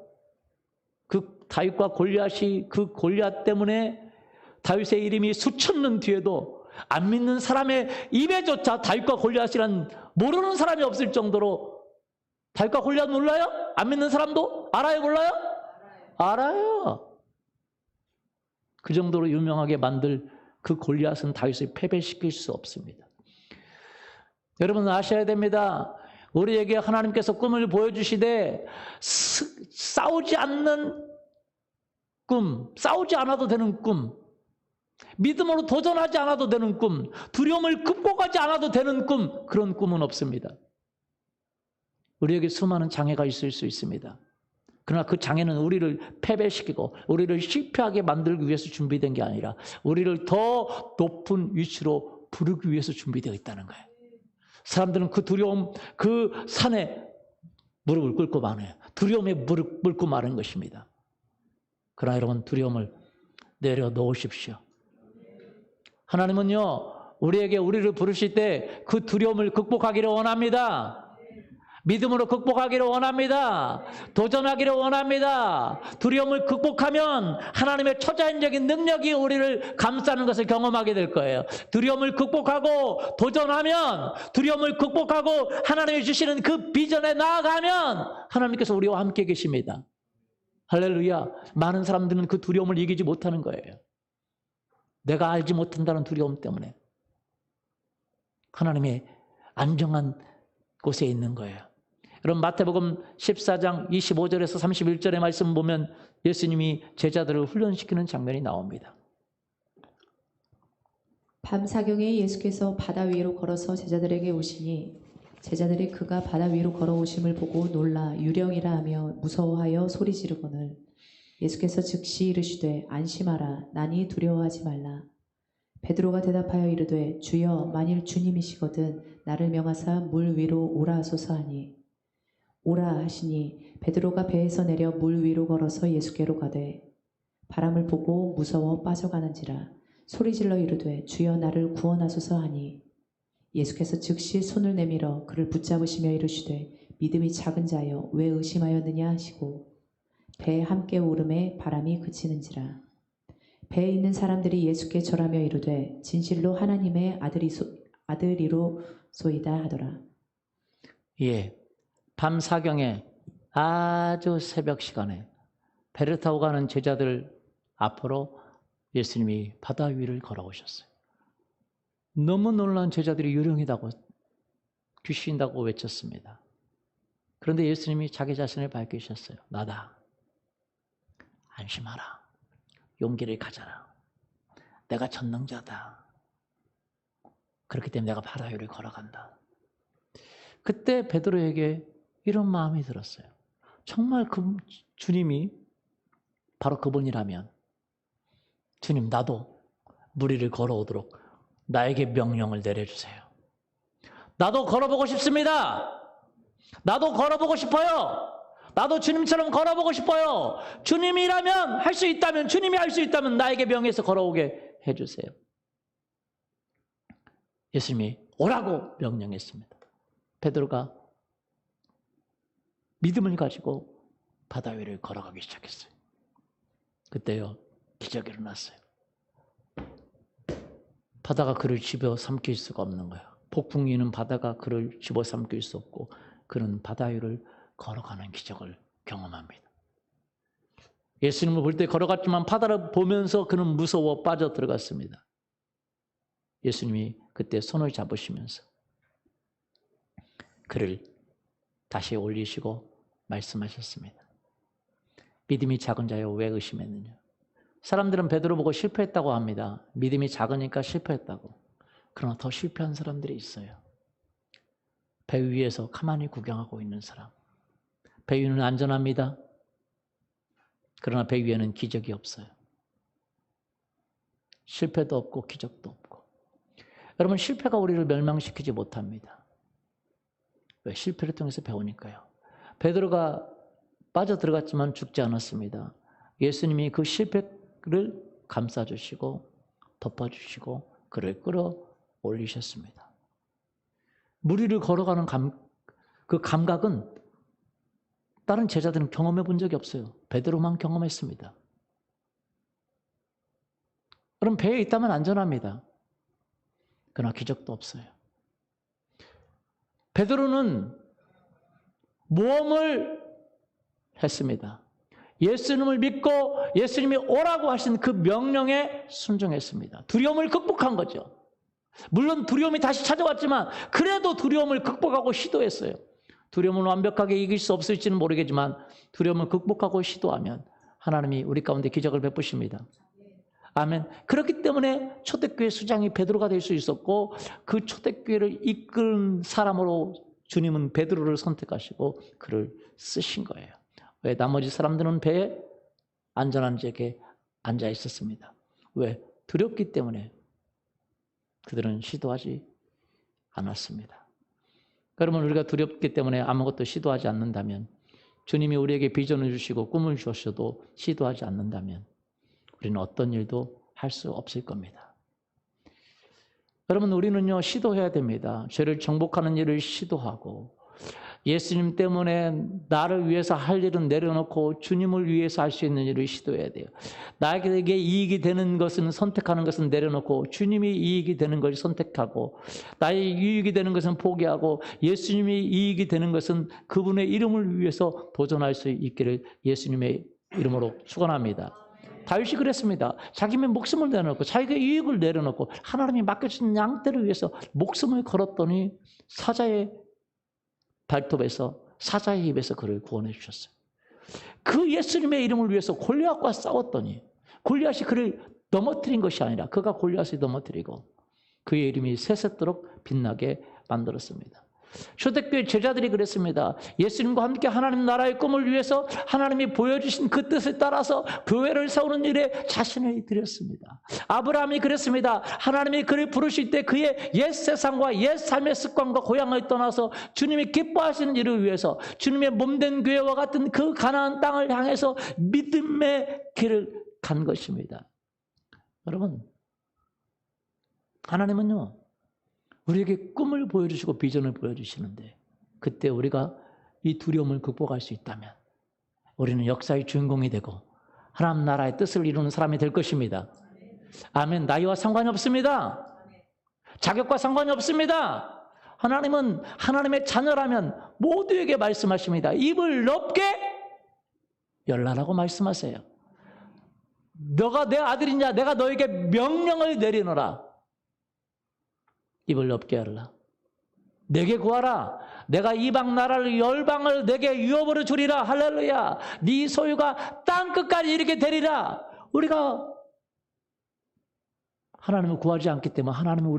그 다윗과 골리앗이 그 골리앗 때문에 다윗의 이름이 수천 년 뒤에도 안 믿는 사람의 입에조차 다윗과 골리앗이란 모르는 사람이 없을 정도로. 다윗과 골리앗 몰라요? 안 믿는 사람도 알아요, 몰라요? 알아요. 그 정도로 유명하게 만들 그 골리앗은 다윗을 패배시킬 수 없습니다. 여러분 아셔야 됩니다. 우리에게 하나님께서 꿈을 보여주시되 싸우지 않는 꿈, 싸우지 않아도 되는 꿈, 믿음으로 도전하지 않아도 되는 꿈, 두려움을 극복하지 않아도 되는 꿈, 그런 꿈은 없습니다. 우리에게 수많은 장애가 있을 수 있습니다. 그러나 그 장애는 우리를 패배시키고 우리를 실패하게 만들기 위해서 준비된 게 아니라 우리를 더 높은 위치로 부르기 위해서 준비되어 있다는 거예요. 사람들은 그 두려움, 그 산에 무릎을 꿇고 마는, 두려움에 무릎 꿇고 마는 것입니다. 그러나 여러분, 두려움을 내려놓으십시오. 하나님은요, 우리를 부르실 때 그 두려움을 극복하기를 원합니다. 믿음으로 극복하기를 원합니다. 도전하기를 원합니다. 두려움을 극복하면 하나님의 초자연적인 능력이 우리를 감싸는 것을 경험하게 될 거예요. 두려움을 극복하고 도전하면, 두려움을 극복하고 하나님이 주시는 그 비전에 나아가면 하나님께서 우리와 함께 계십니다. 할렐루야. 많은 사람들은 그 두려움을 이기지 못하는 거예요. 내가 알지 못한다는 두려움 때문에 하나님의 안정한 곳에 있는 거예요. 여러분, 마태복음 14장 25절에서 31절의 말씀 보면 예수님이 제자들을 훈련시키는 장면이 나옵니다. 밤사경에 예수께서 바다 위로 걸어서 제자들에게 오시니 제자들이 그가 바다 위로 걸어오심을 보고 놀라 유령이라 하며 무서워하여 소리 지르거늘 예수께서 즉시 이르시되 안심하라 나니 두려워하지 말라. 베드로가 대답하여 이르되 주여 만일 주님이시거든 나를 명하사 물 위로 오라 하소서 하니 오라 하시니 베드로가 배에서 내려 물 위로 걸어서 예수께로 가되 바람을 보고 무서워 빠져가는지라 소리질러 이르되 주여 나를 구원하소서 하니 예수께서 즉시 손을 내밀어 그를 붙잡으시며 이르시되 믿음이 작은 자여 왜 의심하였느냐 하시고 배에 함께 오름에 바람이 그치는지라. 배에 있는 사람들이 예수께 절하며 이르되 진실로 하나님의 아들이로소이다 하더라. 예, 밤 사경에 아주 새벽 시간에 배를 타고 가는 제자들 앞으로 예수님이 바다 위를 걸어오셨어요. 너무 놀란 제자들이 유령이다고 귀신이다고 외쳤습니다. 그런데 예수님이 자기 자신을 밝히셨어요. 나다. 안심하라. 용기를 가져라. 내가 전능자다. 그렇기 때문에 내가 바다 위를 걸어간다. 그때 베드로에게 이런 마음이 들었어요. 정말 그 주님이 바로 그분이라면 주님 나도 물 위를 걸어오도록 나에게 명령을 내려주세요. 나도 걸어보고 싶습니다. 나도 걸어보고 싶어요. 나도 주님처럼 걸어보고 싶어요. 주님이라면 할 수 있다면 주님이 할 수 있다면 나에게 명해서 걸어오게 해주세요. 예수님이 오라고 명령했습니다. 베드로가 믿음을 가지고 바다 위를 걸어가기 시작했어요. 그때요 기적이 일어났어요. 바다가 그를 집어삼킬 수가 없는 거예요. 폭풍이 있는 바다가 그를 집어삼킬 수 없고 그는 바다 위를 걸어가는 기적을 경험합니다. 예수님을 볼 때 걸어갔지만 바다를 보면서 그는 무서워 빠져 들어갔습니다. 예수님이 그때 손을 잡으시면서 그를 다시 올리시고 말씀하셨습니다. 믿음이 작은 자여 왜 의심했느냐. 사람들은 베드로 보고 실패했다고 합니다. 믿음이 작으니까 실패했다고. 그러나 더 실패한 사람들이 있어요. 배 위에서 가만히 구경하고 있는 사람. 배 위는 안전합니다. 그러나 배 위에는 기적이 없어요. 실패도 없고 기적도 없고. 여러분 실패가 우리를 멸망시키지 못합니다. 왜? 실패를 통해서 배우니까요. 베드로가 빠져들어갔지만 죽지 않았습니다. 예수님이 그 실패를 감싸주시고 덮어주시고 그를 끌어올리셨습니다. 물 위를 걸어가는 그 감각은 다른 제자들은 경험해 본 적이 없어요. 베드로만 경험했습니다. 그럼 배에 있다면 안전합니다. 그러나 기적도 없어요. 베드로는 모험을 했습니다. 예수님을 믿고 예수님이 오라고 하신 그 명령에 순종했습니다. 두려움을 극복한 거죠. 물론 두려움이 다시 찾아왔지만 그래도 두려움을 극복하고 시도했어요. 두려움은 완벽하게 이길 수 없을지는 모르겠지만 두려움을 극복하고 시도하면 하나님이 우리 가운데 기적을 베푸십니다. 아멘. 그렇기 때문에 초대교회 수장이 베드로가 될 수 있었고 그 초대교회를 이끈 사람으로 주님은 베드로를 선택하시고 그를 쓰신 거예요. 왜? 나머지 사람들은 배에 안전한 지역에 앉아 있었습니다. 왜? 두렵기 때문에 그들은 시도하지 않았습니다. 그러면 우리가 두렵기 때문에 아무것도 시도하지 않는다면 주님이 우리에게 비전을 주시고 꿈을 주셔도 시도하지 않는다면 우리는 어떤 일도 할 수 없을 겁니다. 여러분 우리는요 시도해야 됩니다. 죄를 정복하는 일을 시도하고 예수님 때문에 나를 위해서 할 일은 내려놓고 주님을 위해서 할 수 있는 일을 시도해야 돼요. 나에게 이익이 되는 것은 선택하는 것은 내려놓고 주님이 이익이 되는 걸 선택하고 나의 이익이 되는 것은 포기하고 예수님이 이익이 되는 것은 그분의 이름을 위해서 도전할 수 있기를 예수님의 이름으로 축원합니다. 다윗이 그랬습니다. 자기의 목숨을 내려놓고 자기의 이익을 내려놓고 하나님이 맡겨준 양떼를 위해서 목숨을 걸었더니 사자의 발톱에서 사자의 입에서 그를 구원해 주셨어요. 그 예수님의 이름을 위해서 골리앗과 싸웠더니 골리앗이 그를 넘어뜨린 것이 아니라 그가 골리앗을 넘어뜨리고 그의 이름이 세세토록 빛나게 만들었습니다. 초대교회 제자들이 그랬습니다. 예수님과 함께 하나님 나라의 꿈을 위해서 하나님이 보여주신 그 뜻에 따라서 교회를 세우는 일에 자신을 드렸습니다. 아브라함이 그랬습니다. 하나님이 그를 부르실 때 그의 옛 세상과 옛 삶의 습관과 고향을 떠나서 주님이 기뻐하시는 일을 위해서 주님의 몸된 교회와 같은 그 가나안 땅을 향해서 믿음의 길을 간 것입니다. 여러분, 하나님은요, 우리에게 꿈을 보여주시고 비전을 보여주시는데 그때 우리가 이 두려움을 극복할 수 있다면 우리는 역사의 주인공이 되고 하나님 나라의 뜻을 이루는 사람이 될 것입니다. 아멘. 나이와 상관이 없습니다. 자격과 상관이 없습니다. 하나님은 하나님의 자녀라면 모두에게 말씀하십니다. 입을 넓게 열라라고 말씀하세요. 너가 내 아들이냐? 내가 너에게 명령을 내리노라. 입을 넓게 열라. 내게 구하라. 내가 이방 나라를 열방을 내게 유업으로 주리라. 할렐루야. 네 소유가 땅 끝까지 이르게 되리라. 우리가 하나님을 구하지 않기 때문에 하나님은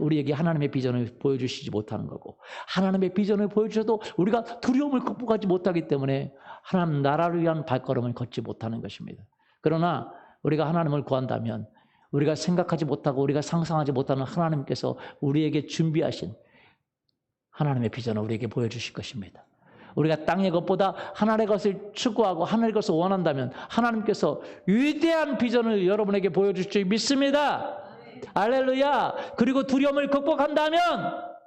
우리에게 하나님의 비전을 보여주시지 못하는 거고, 하나님의 비전을 보여주셔도 우리가 두려움을 극복하지 못하기 때문에 하나님 나라를 위한 발걸음을 걷지 못하는 것입니다. 그러나 우리가 하나님을 구한다면 우리가 생각하지 못하고 우리가 상상하지 못하는 하나님께서 우리에게 준비하신 하나님의 비전을 우리에게 보여주실 것입니다. 우리가 땅의 것보다 하늘의 것을 추구하고 하늘의 것을 원한다면 하나님께서 위대한 비전을 여러분에게 보여줄 줄 믿습니다. 할렐루야. 그리고 두려움을 극복한다면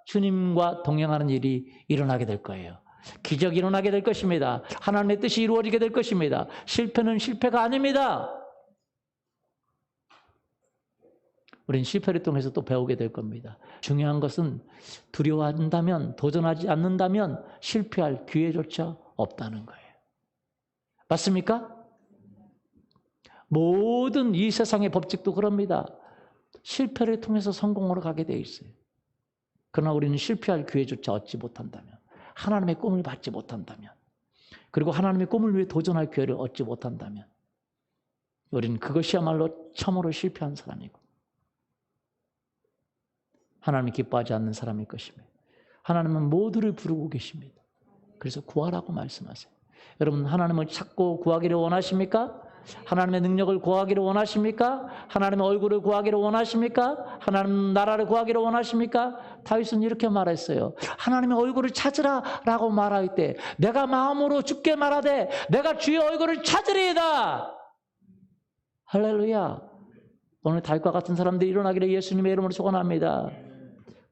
주님과 동행하는 일이 일어나게 될 거예요. 기적이 일어나게 될 것입니다. 하나님의 뜻이 이루어지게 될 것입니다. 실패는 실패가 아닙니다. 우린 실패를 통해서 또 배우게 될 겁니다. 중요한 것은 두려워한다면, 도전하지 않는다면 실패할 기회조차 없다는 거예요. 맞습니까? 모든 이 세상의 법칙도 그럽니다. 실패를 통해서 성공으로 가게 돼 있어요. 그러나 우리는 실패할 기회조차 얻지 못한다면, 하나님의 꿈을 받지 못한다면, 그리고 하나님의 꿈을 위해 도전할 기회를 얻지 못한다면 우리는 그것이야말로 참으로 실패한 사람이고 하나님이 기뻐하지 않는 사람일 것입니다. 하나님은 모두를 부르고 계십니다. 그래서 구하라고 말씀하세요. 여러분, 하나님을 찾고 구하기를 원하십니까? 하나님의 능력을 구하기를 원하십니까? 하나님의 얼굴을 구하기를 원하십니까? 하나님 나라를 구하기를 원하십니까? 다윗은 이렇게 말했어요. 하나님의 얼굴을 찾으라 라고 말할 때 내가 마음으로 주께 말하되 내가 주의 얼굴을 찾으리이다. 할렐루야. 오늘 다윗과 같은 사람들이 일어나기를 예수님의 이름으로 축원합니다.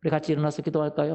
우리 같이 일어나서 기도할까요?